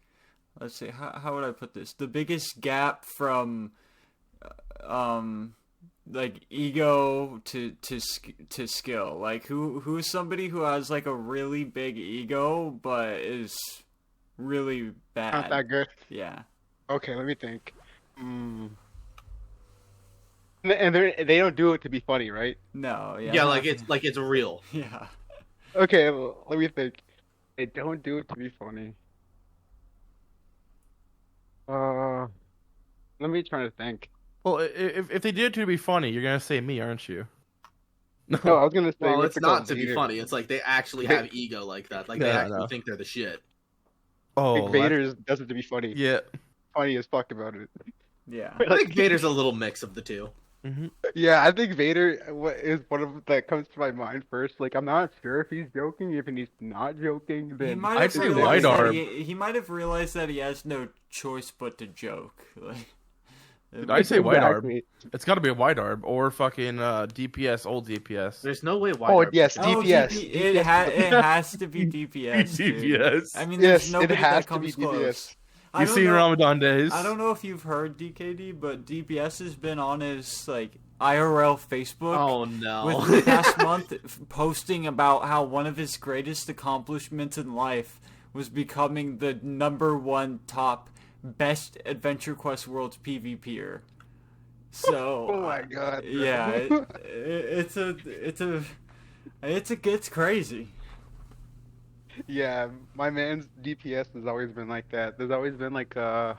Let's see. How would I put this? The biggest gap from, like ego to skill. Like who's somebody who has like a really big ego but is really Not bad. that good. Yeah. Okay, let me think. Mm. And they don't do it to be funny, right? No. Yeah. Yeah, like it's real. Yeah. Okay, well, let me think. They don't do it to be funny. Let me try to think. Well, if they did it to be funny, you're gonna say me, aren't you? No, I was gonna say Well, what's it's it called? not to be Vader. funny. It's like they actually have ego like that. Like they Yeah, I actually know. think they're the shit. Oh, Like Vader does it to be funny. yeah. Funny as fuck about it. Yeah. I think Vader's a little mix of the two. Hmm. Yeah, I think Vader is one of that comes to my mind first. Like, I'm not sure if he's joking. If he's not joking, He then might I'd have say realized White that Arm. he might have realized that he has no choice but to joke. Like, I'd say white arb. Exactly. It's got to be a white arb or fucking DPS, old DPS. There's no way white Oh arb yes, is- DPS. It has to be DPS. Dude. DPS. I mean, Yes, there's it nobody has that to be comes close. DPS. I You've don't seen know- Ramadan days. I don't know if you've heard DKD, but DPS has been on his like IRL Facebook Oh no. with the past month posting about how one of his greatest accomplishments in life was becoming the #1 top best Adventure Quest Worlds PvPer. So Oh my god. bro. yeah, it's crazy. Yeah, my man's DPS has always been like that. There's always been like a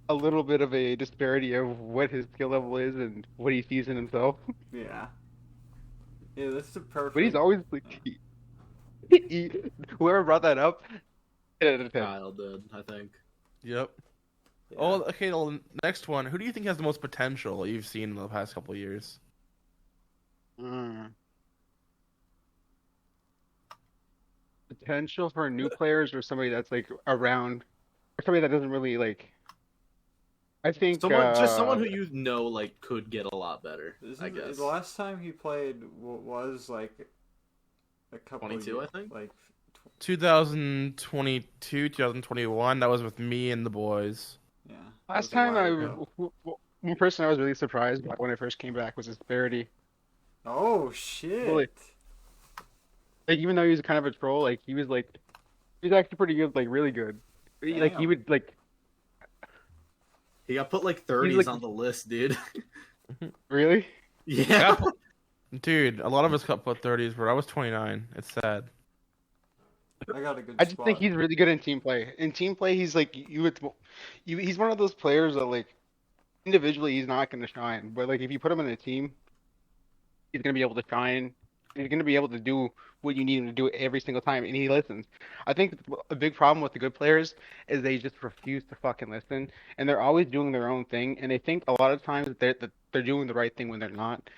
little bit of a disparity of what his skill level is and what he sees in himself. Yeah. Yeah, that's the perfect. But he's always like, whoever brought that up, 10 out of 10. Kyle did, I think. Yep. Yeah. Oh, okay. Well, next one. Who do you think has the most potential you've seen in the past couple of years? Potential for new players or somebody that's like around, or somebody that doesn't really like. I think Just someone who you know like could get a lot better. I guess. The last time he played was like a couple 22, of I think? Like 2022, 2021. That was with me and the boys. yeah. last that was a time while ago. one person I was really surprised by when I first came back was Disparity. Oh shit. Really? Like even though he was kind of a troll, like he was actually pretty good, like really good. Like he Damn. would like He got put like 30s like- on the list, dude. really. Yeah. Dude, a lot of us got put 30s, but I was 29. It's sad. I got a good I just spot. think he's really good in team play. In team play, he's like he's one of those players that like individually he's not going to shine, but like if you put him in a team, he's going to be able to shine. He's going to be able to do what you need him to do every single time, and he listens. I think a big problem with the good players is they just refuse to fucking listen, and they're always doing their own thing, and they think a lot of times that they're doing the right thing when they're not.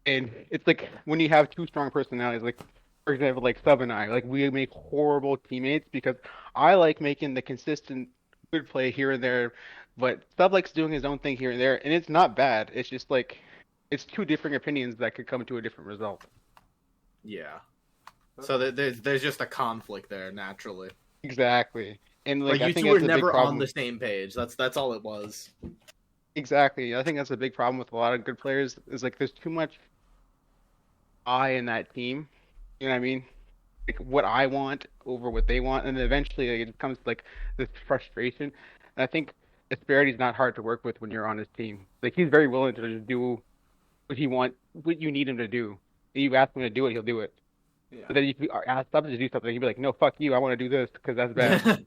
And it's like when you have two strong personalities, like for example, like Sub and I, like we make horrible teammates because I like making the consistent good play here and there, but Sub likes doing his own thing here and there, and it's not bad. It's just like it's two different opinions that could come to a different result. Yeah. So there's just a conflict there naturally. Exactly, and like I you think two were that's a big never problem. on the same page. That's all it was. Exactly, I think that's a big problem with a lot of good players. Is like there's too much I in that team. You know what I mean? Like what I want over what they want, and then eventually like, it comes to like this frustration. And I think Asperity's not hard to work with when you're on his team. Like he's very willing to just do what you need him to do. And you ask him to do it, he'll do it. Yeah. But then if you ask something to do something, he'd be like, "No, fuck you. I want to do this because that's bad."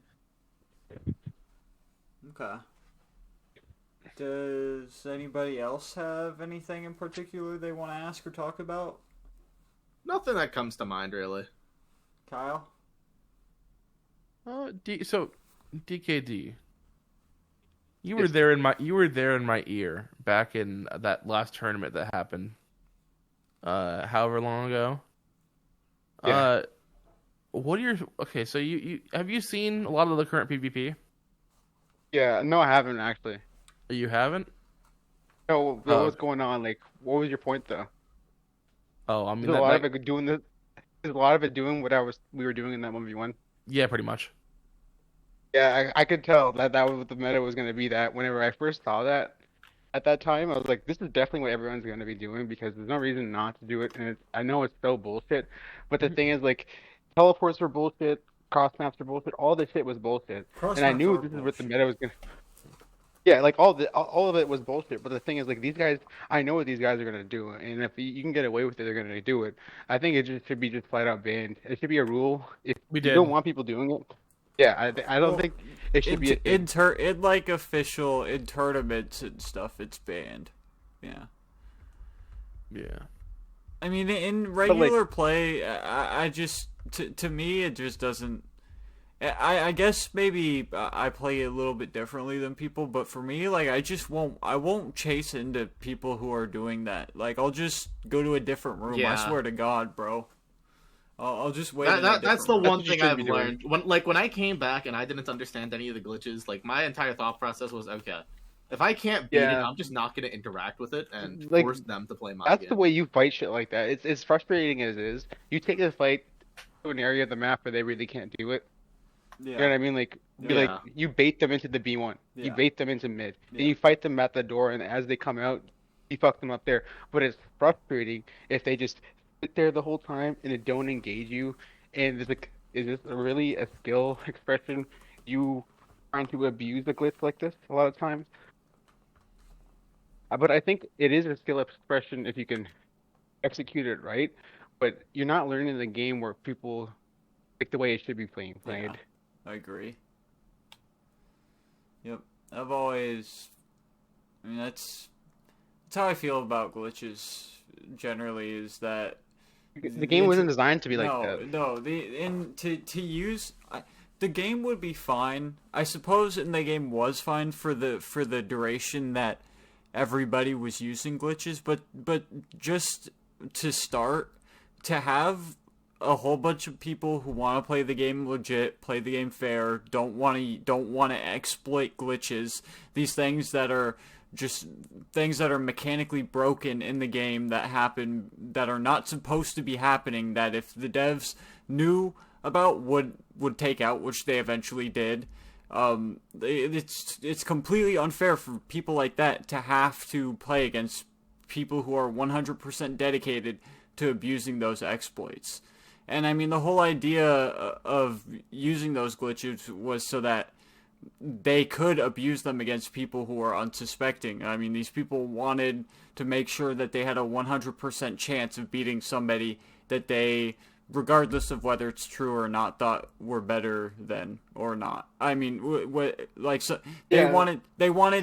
Okay. Does anybody else have anything in particular they want to ask or talk about? Nothing that comes to mind really. Kyle? So DKD, you were there in my ear back in that last tournament that happened. However long ago. Yeah. What are your okay? So you have you seen a lot of the current PvP? Yeah, no, I haven't actually. You haven't? No, Oh. what's going on? Like, what was your point though? Oh, I mean, Is a lot of it doing this? Is a lot of it doing what we were doing in that 1v1? yeah, pretty much. Yeah, I could tell that was what the meta was going to be. That whenever I first saw that at that time, I was like, this is definitely what everyone's going to be doing because there's no reason not to do it. And I know it's so bullshit, but the thing is, like, teleports were bullshit, cross maps were bullshit, all this shit was bullshit. And I knew this is what the meta was going to. Yeah, like all of it was bullshit. But the thing is, like these guys, I know what these guys are gonna do, and if you can get away with it, they're gonna do it. I think it just should be just flat out banned. It should be a rule. If We you did. don't want people doing it, yeah, I don't Well, think it should be a thing. In like official in tournaments and stuff, it's banned. Yeah. Yeah. I mean, in regular play, I just to me it just doesn't. I guess maybe I play a little bit differently than people, but for me, like I won't chase into people who are doing that. Like I'll just go to a different room. Yeah. I swear to God, bro. I'll just wait. That's the one That's what you thing should I've be doing. learned. When I came back and I didn't understand any of the glitches, like my entire thought process was, okay, If I can't beat it, Yeah. I'm just not going to interact with it and Like, force them to play my That's game. the way you fight shit like that. It's frustrating as it is. You take the fight to an area of the map where they really can't do it. Yeah. You know what I mean? Like, Yeah. you bait them into the B1. You Yeah. bait them into mid. Then Yeah. you fight them at the door, and as they come out, you fuck them up there. But it's frustrating if they just sit there the whole time and they don't engage you. And it's like, is this really a skill expression? You trying to abuse a glitch like this a lot of times? But I think it is a skill expression if you can execute it right. But you're not learning the game where people like the way it should be played. Yeah. I agree. Yep. I mean, that's how I feel about glitches generally, is that The game wasn't designed to be like that. No, to use the game would be fine. I suppose, and the game was fine for the duration that everybody was using glitches, but just to start, to have a whole bunch of people who want to play the game legit, play the game fair, don't want to exploit glitches, these things that are just things that are mechanically broken in the game that happen, that are not supposed to be happening, that if the devs knew about would take out, which they eventually did. It's completely unfair for people like that to have to play against people who are 100% dedicated to abusing those exploits. And I mean, the whole idea of using those glitches was so that they could abuse them against people who are unsuspecting. I mean, these people wanted to make sure that they had a 100% chance of beating somebody that they, regardless of whether it's true or not, thought were better than or not. I mean, they wanted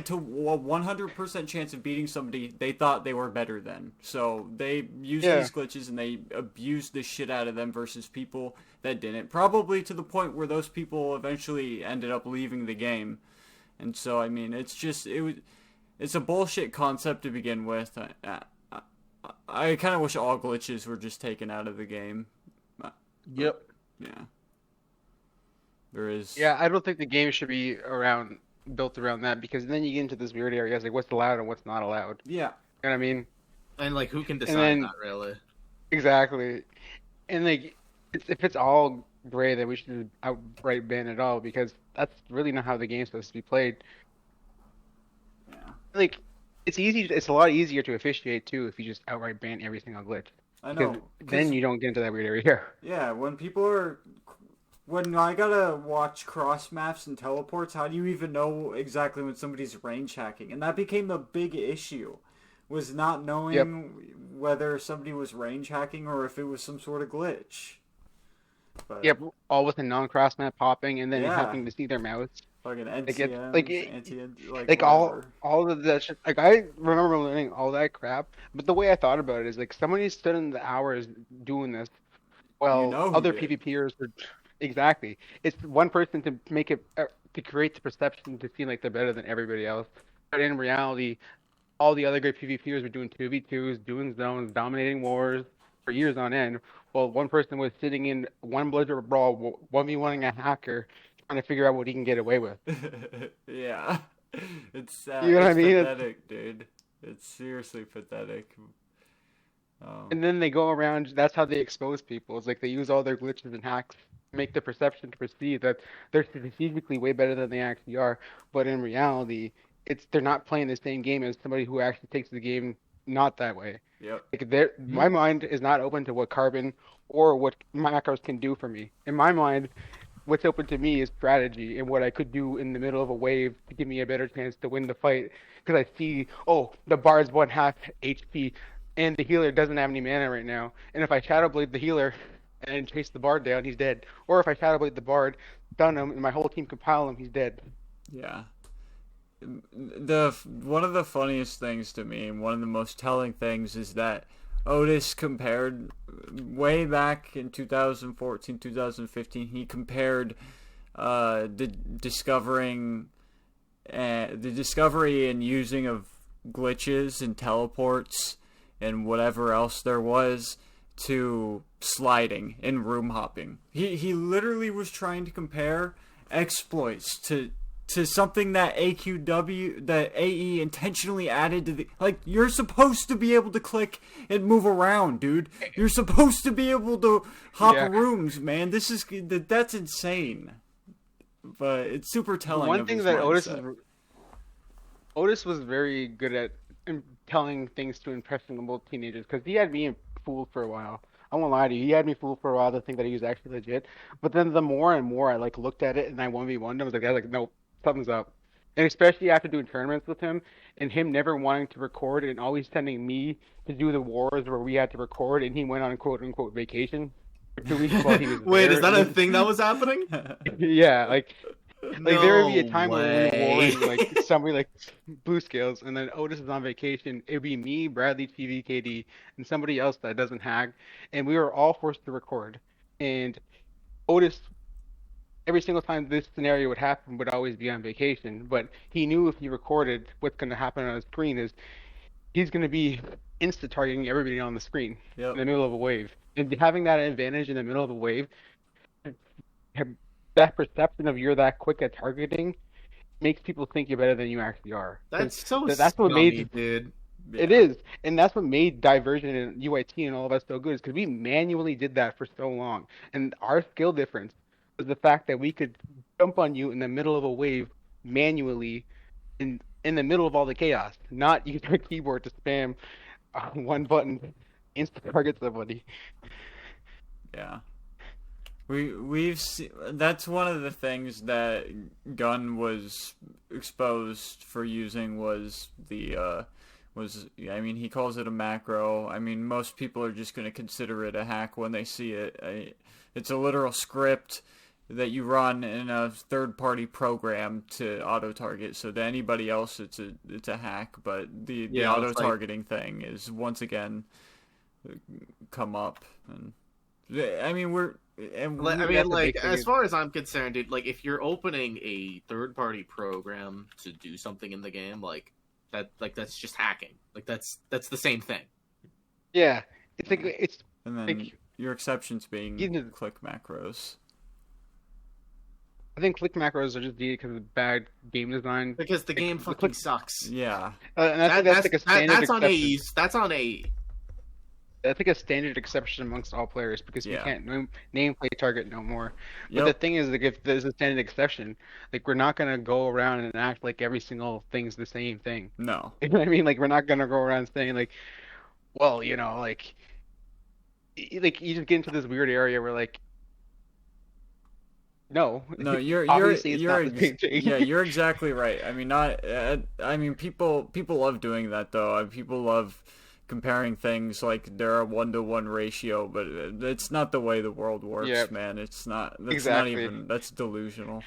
to a 100% chance of beating somebody they thought they were better than. So they used these glitches and they abused the shit out of them versus people that didn't. Probably to the point where those people eventually ended up leaving the game. And so, I mean, it's a bullshit concept to begin with. I kind of wish all glitches were just taken out of the game. Yep. Yeah. There is. Yeah, I don't think the game should be built around that, because then you get into this weird area, like what's allowed and what's not allowed. Yeah. You know what I mean? And like, who can decide that, really? Exactly. And like, if it's all gray, then we should outright ban it all, because that's really not how the game's supposed to be played. Yeah. Like, it's a lot easier to officiate too if you just outright ban every single glitch. I know. Then you don't get into that weird area. Yeah, when I gotta watch cross maps and teleports, how do you even know exactly when somebody's range hacking? And that became the big issue, was not knowing whether somebody was range hacking or if it was some sort of glitch. But, Yep, all with a non-cross map popping and then having to see their mouths. Fucking Like all of that shit. Like, I remember learning all that crap, but the way I thought about it is like, somebody stood in the hours doing this, while other PvPers were exactly. It's one person to make it to create the perception to seem like they're better than everybody else, but in reality, all the other great PvPers were doing 2v2s, doing zones, dominating wars for years on end, while one person was sitting in one bludrutbrawl 1v1ing a hacker, trying to figure out what he can get away with. Yeah. It's sad. You know what I mean? Pathetic, dude. It's seriously pathetic. And then they go around, that's how they expose people. It's like they use all their glitches and hacks to make the perception to perceive that they're strategically way better than they actually are. But in reality, they're not playing the same game as somebody who actually takes the game not that way. Yep. Like, my mind is not open to what Carbon or what macros can do for me. In my mind, what's open to me is strategy and what I could do in the middle of a wave to give me a better chance to win the fight. Because I see, the bard's 1/2 HP and the healer doesn't have any mana right now. And if I Shadow Blade the healer and chase the bard down, he's dead. Or if I Shadow Blade the bard, stun him, and my whole team compile him, he's dead. Yeah. One of the funniest things to me, and one of the most telling things, is that Odis compared, way back in 2014, 2015, he compared the discovery and using of glitches and teleports and whatever else there was to sliding and room hopping. He literally was trying to compare exploits to to something that that AE intentionally added to the, like, you're supposed to be able to click and move around, dude. You're supposed to be able to hop rooms, man. That's insane. But it's super telling. One of thing his that mindset. Otis was very good at telling things to impressionable teenagers, because he had me fooled for a while. I won't lie to you, he had me fooled for a while to think that he was actually legit. But then the more and more I like looked at it and I 1v1'd him, I was like, nope, something's up. And especially after doing tournaments with him and him never wanting to record and always sending me to do the wars where we had to record, and he went on quote unquote vacation for 2 weeks while he was Wait, there. is that a thing that was happening? Yeah, like there would be a time No where we were way. warring like somebody like blue scales, and then Otis is on vacation. It'd be me, Bradley, DKD, and somebody else that doesn't hack, and we were all forced to record. And Otis, every single time this scenario would happen, would always be on vacation. But he knew if he recorded, what's going to happen on his screen is he's going to be insta targeting everybody on the screen Yep. in the middle of a wave, and having that advantage in the middle of a wave. That perception of you're that quick at targeting makes people think you're better than you actually are. That's so That's what scummy, made dude. it is, and that's what made diversion and UIT and all of us so good, is because we manually did that for so long, and our skill difference was the fact that we could jump on you in the middle of a wave manually, in the middle of all the chaos, not use our keyboard to spam one button, insta target somebody. Yeah. We've seen, that's one of the things that Gunn was exposed for using was I mean, he calls it a macro. I mean, most people are just going to consider it a hack when they see it. It's a literal script that you run in a third-party program to auto-target. So to anybody else, it's a hack. But the auto-targeting thing is once again come up. And I mean, as far as I'm concerned, dude, like, if you're opening a third-party program to do something in the game, that's just hacking. Like, that's the same thing. Yeah, it's and then like, your exceptions being click macros. I think click macros are just needed because of bad game design. Because the game fucking sucks. Yeah. And I think that's like a standard that's on exception. AEs. That's on AE. I think a standard exception amongst all players, because you can't name play target no more. But the thing is, like, if there's a standard exception, like, we're not gonna go around and act like every single thing's the same thing. No. You know what I mean? Like, we're not gonna go around saying like, well, you know, like you just get into this weird area where like, no, you're you're exactly right. I mean, people love doing that though. People love comparing things like they're a 1-to-1 ratio, but it's not the way the world works, man. It's not. That's exactly. not even. That's delusional.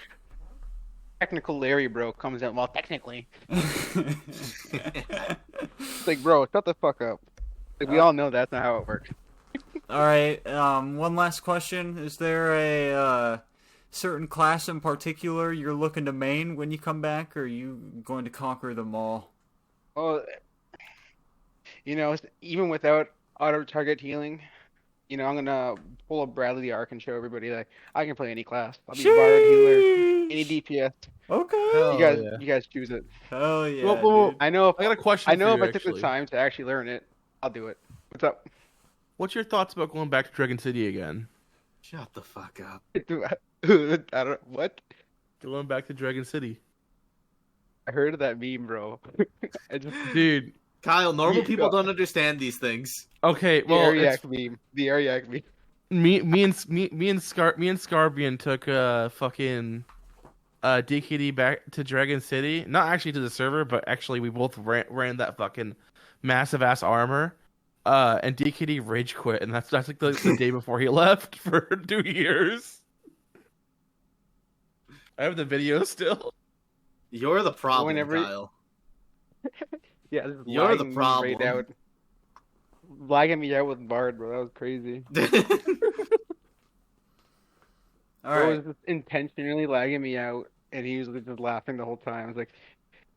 Technical Larry, bro, comes out. Well, technically, it's like, bro, shut the fuck up. Like, we all know that's not how it works. All right. One last question: is there a certain class in particular you're looking to main when you come back, or are you going to conquer them all? Well, you know, even without auto-target healing, you know, I'm gonna pull up Bradley the Ark and show everybody that I can play any class. I'll be Bard, healer, any DPS. Okay. You guys choose it. Hell yeah. Well, I know if I got a question. I know for if you, I took the time to actually learn it, I'll do it. What's up? What's your thoughts about going back to Dragon City again? Shut the fuck up. I don't. What? Going back to Dragon City. I heard of that meme, bro. Dude. Kyle, normal people don't understand these things. Okay, well, the Ariak meme. The Ariak meme. Me and Scarbian took fucking DKD back to Dragon City. Not actually to the server, but actually we both ran that fucking massive ass armor. And DKD rage quit, and that's like the day before he left for 2 years. I have the video still. You're the problem, Kyle. Yeah, you're the problem. Right out. Lagging me out with Bard, bro. That was crazy. All right. He was just intentionally lagging me out, and he was just laughing the whole time. I was like,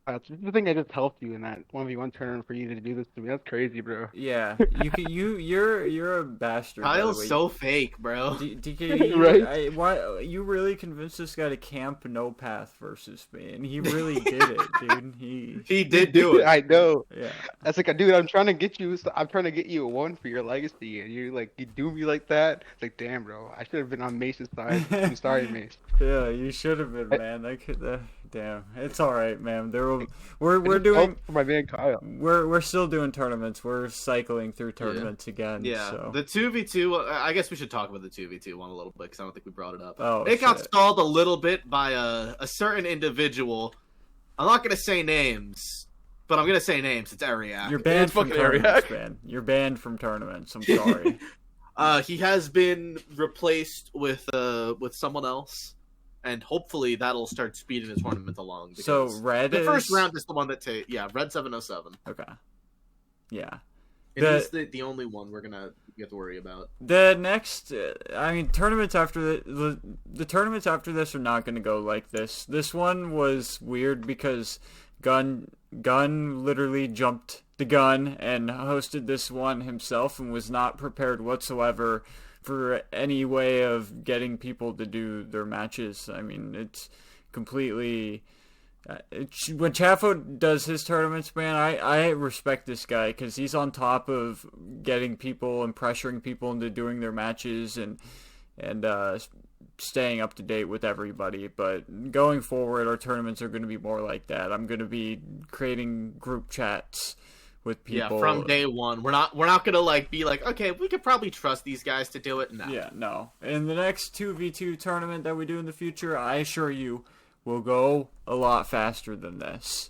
That's the thing that just helped you in that 1v1 tournament for you to do this to me. That's crazy, bro. Yeah, you're a bastard. by the Kyle's way. so fake, bro. DKD, Right? why you really convinced this guy to camp no path versus me, and he really did it, dude. He did do it. I know. Yeah. That's like, dude, I'm trying to get you. I'm trying to get you a 1 for your legacy, and you do me like that. It's like, damn, bro. I should have been on Mace's side. I'm sorry, Mace. Yeah, you should have been, man. Damn, it's all right, man. We're doing for my man Kyle. we're still doing tournaments. We're cycling through tournaments again. Yeah, So. the 2v2, I guess we should talk about the 2v2 one a little bit, because I don't think we brought it up. Oh, it got shit. stalled a little bit by a certain individual. I'm not going to say names, but I'm going to say names. It's Ariak. You're banned from fucking tournaments, Ariak. man. You're banned from tournaments. I'm sorry. He has been replaced with someone else, and hopefully that'll start speeding the tournament along. So because Red the is first round is the one that Red 707. Okay. Yeah. And he's the only one we have to worry about. The next, tournaments after the tournaments after this are not going to go like this. This one was weird because Gun literally jumped the gun and hosted this one himself and was not prepared whatsoever for any way of getting people to do their matches. I mean, it's completely. When Chaffo does his tournaments, man, I respect this guy because he's on top of getting people and pressuring people into doing their matches and staying up to date with everybody. But going forward, our tournaments are going to be more like that. I'm going to be creating group chats with people. Yeah, from day one. We're not gonna be like, okay, we could probably trust these guys to do it. No. Yeah, no. In the next 2v2 tournament that we do in the future, I assure you, will go a lot faster than this.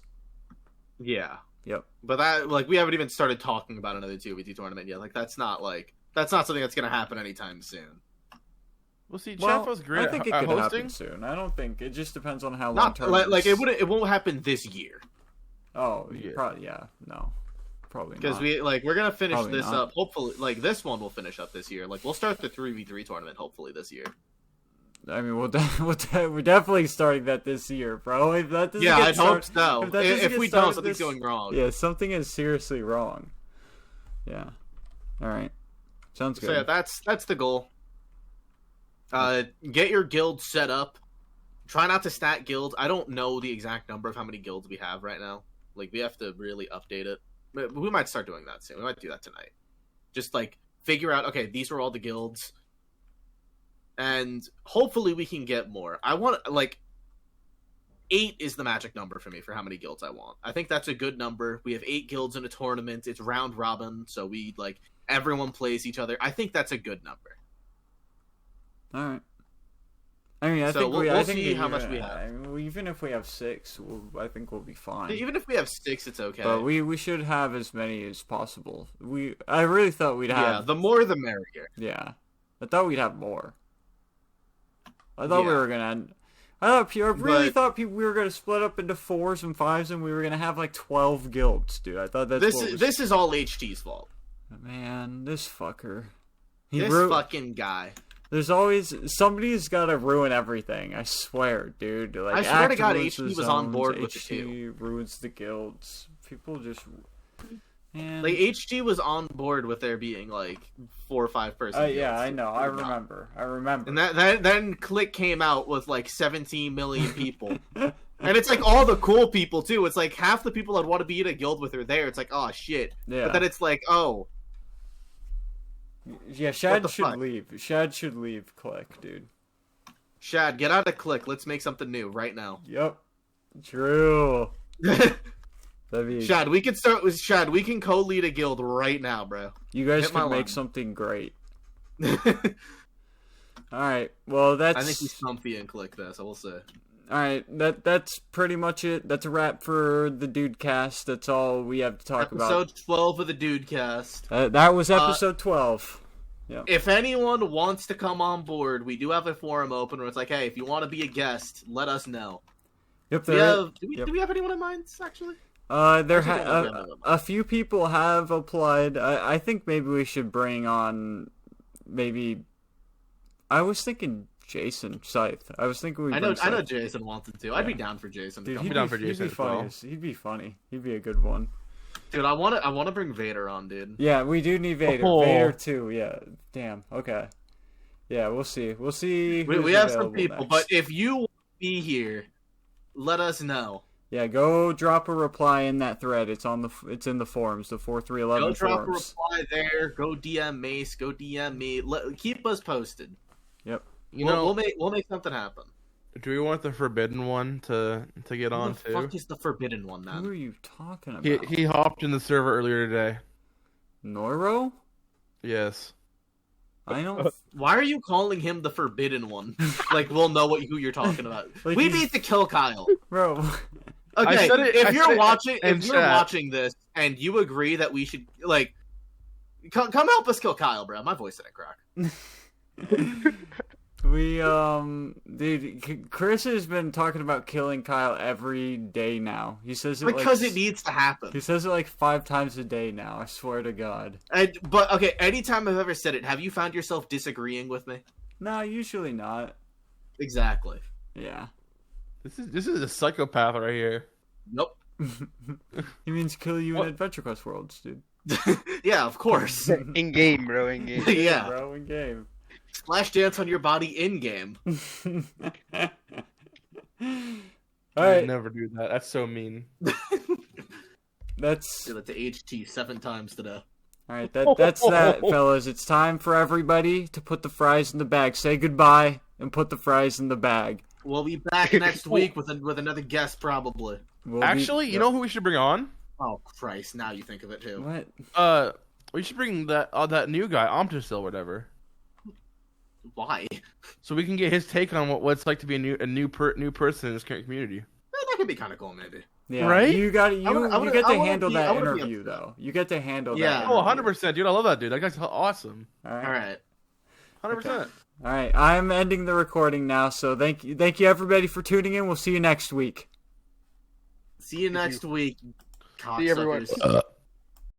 Yeah. Yep. But that we haven't even started talking about another 2v2 tournament yet. That's not something that's gonna happen anytime soon. Well, see, Well, Chaffo's great I think it at could hosting. happen soon. I don't think it just depends on how long. Not tournaments. it won't happen this year. Oh, Yeah. probably no, probably Because not. we're gonna finish Probably this not. up. Hopefully, this one will finish up this year. We'll start the 3v3 tournament hopefully this year. I mean, we're definitely starting that this year, bro. If that doesn't Yeah, get I hope started- so. If, that doesn't If get we started don't, something's this- going wrong. Yeah, something is seriously wrong. Yeah. All right. Sounds good. So yeah, that's the goal. Get your guild set up. Try not to stat guilds. I don't know the exact number of how many guilds we have right now. We have to really update it. We might start doing that soon. We might do that tonight. Just figure out, okay, these are all the guilds. And hopefully we can get more. I want 8 is the magic number for me for how many guilds I want. I think that's a good number. We have 8 guilds in a tournament. It's round robin, so we everyone plays each other. I think that's a good number. All right. I mean, I So think we'll I think see how much we have. I mean, even if we have 6, I think we'll be fine. Even if we have 6, it's okay. But we should have as many as possible. I really thought we'd have. Yeah, the more the merrier. Yeah, I thought we'd have more. I thought we Yeah. were gonna. I really But- thought we were gonna split up into 4s and 5s, and we were gonna have 12 guilds, dude. I thought that's This is all HT's fault. Man, this fucker. This fucking guy. There's always somebody's got to ruin everything. I swear, dude. I swear to God, ruins the HT was on zones, board with the HT ruins the guilds. People just. Man. HT was on board with there being 4 or 5 person. Yeah, guilds. I know. I remember. And then Click came out with 17 million people. And it's all the cool people too. It's half the people I'd want to be in a guild with are there. It's oh shit. Yeah. But then it's oh. Yeah, Shad the should fuck? leave. Shad should leave Click, dude. Shad, get out of Click. Let's make something new right now. Yep. True. That'd be. Shad, we can start with Shad. We can co-lead a guild right now, bro. You guys hit my could make line. something great. I All right. Well, that's. think he's comfy in Click this, I will say. All right. That's pretty much it. That's a wrap for the DUDECAST. That's all we have to talk about. Episode 12 of the DUDECAST. That was episode 12. If anyone wants to come on board, we do have a forum open where it's hey, if you want to be a guest, let us know. Yep. Do we have anyone in mind, actually? A few people have applied. I think maybe we should bring on I was thinking Jason Scythe. I was thinking we. I know Scythe. Jason wanted to. I'd be down for Jason. Dude, I'd be down for Jason He'd be as well. funny. He'd be funny. He'd be a good one. Dude, I want to bring Vader on, dude. Yeah, we do need Vader. Oh. Vader too. Yeah. Damn. Okay. Yeah, we'll see. We'll see. We who's have some available people, next. but if you want to be here, let us know. Yeah, go drop a reply in that thread. It's in the forums, the 4311 Go drop a forums. reply there. Go DM Mace. Go DM me. Keep us posted. Yep. We'll make something happen. Do we want the forbidden one to get on Who the too? fuck is the forbidden one, Who man? are you talking about? He hopped in the server earlier today. Noro? Yes. I don't. Why are you calling him the forbidden one? Like we'll know who you're talking about. Like We he's- need to kill Kyle. Bro. Okay, said it- I if you're said it watching, in if you're chat. watching this and you agree that we should come help us kill Kyle, bro. My voice didn't crack. We dude, Chris has been talking about killing Kyle every day now. He says it Because like, it needs to happen. He says it like 5 times a day now. I swear to God. But okay, anytime I've ever said it, have you found yourself disagreeing with me? No, usually not. Exactly. Yeah. This is a psychopath right here. Nope. He means kill you in Adventure Quest worlds, dude. Yeah, of course. In game, bro. In game. Yeah. Bro, in game. Splash dance on your body in game. All I right, would never do that. That's so mean. that's Did it to HT 7 times today. all right. That's that, fellas. It's time for everybody to put the fries in the bag. Say goodbye and put the fries in the bag. We'll be back next week with another guest, probably. Actually, you know who we should bring on? Oh Christ! Now you think of it too. What? We should bring that new guy, Omtisil, whatever, Why? so we can get his take on what it's like to be a new person in this current community. That could be kind of cool, maybe. Yeah, Right? You got I wanna- you get I to wanna handle be- that I wanna be interview upset. though. You get to handle Yeah. that. Oh, interview. 100%, dude. I love that dude. That guy's awesome. All All right. right. 100%. All right. I'm ending the recording now. So thank you everybody for tuning in. We'll see you next week. See you next week. See everyone. cocksuckers.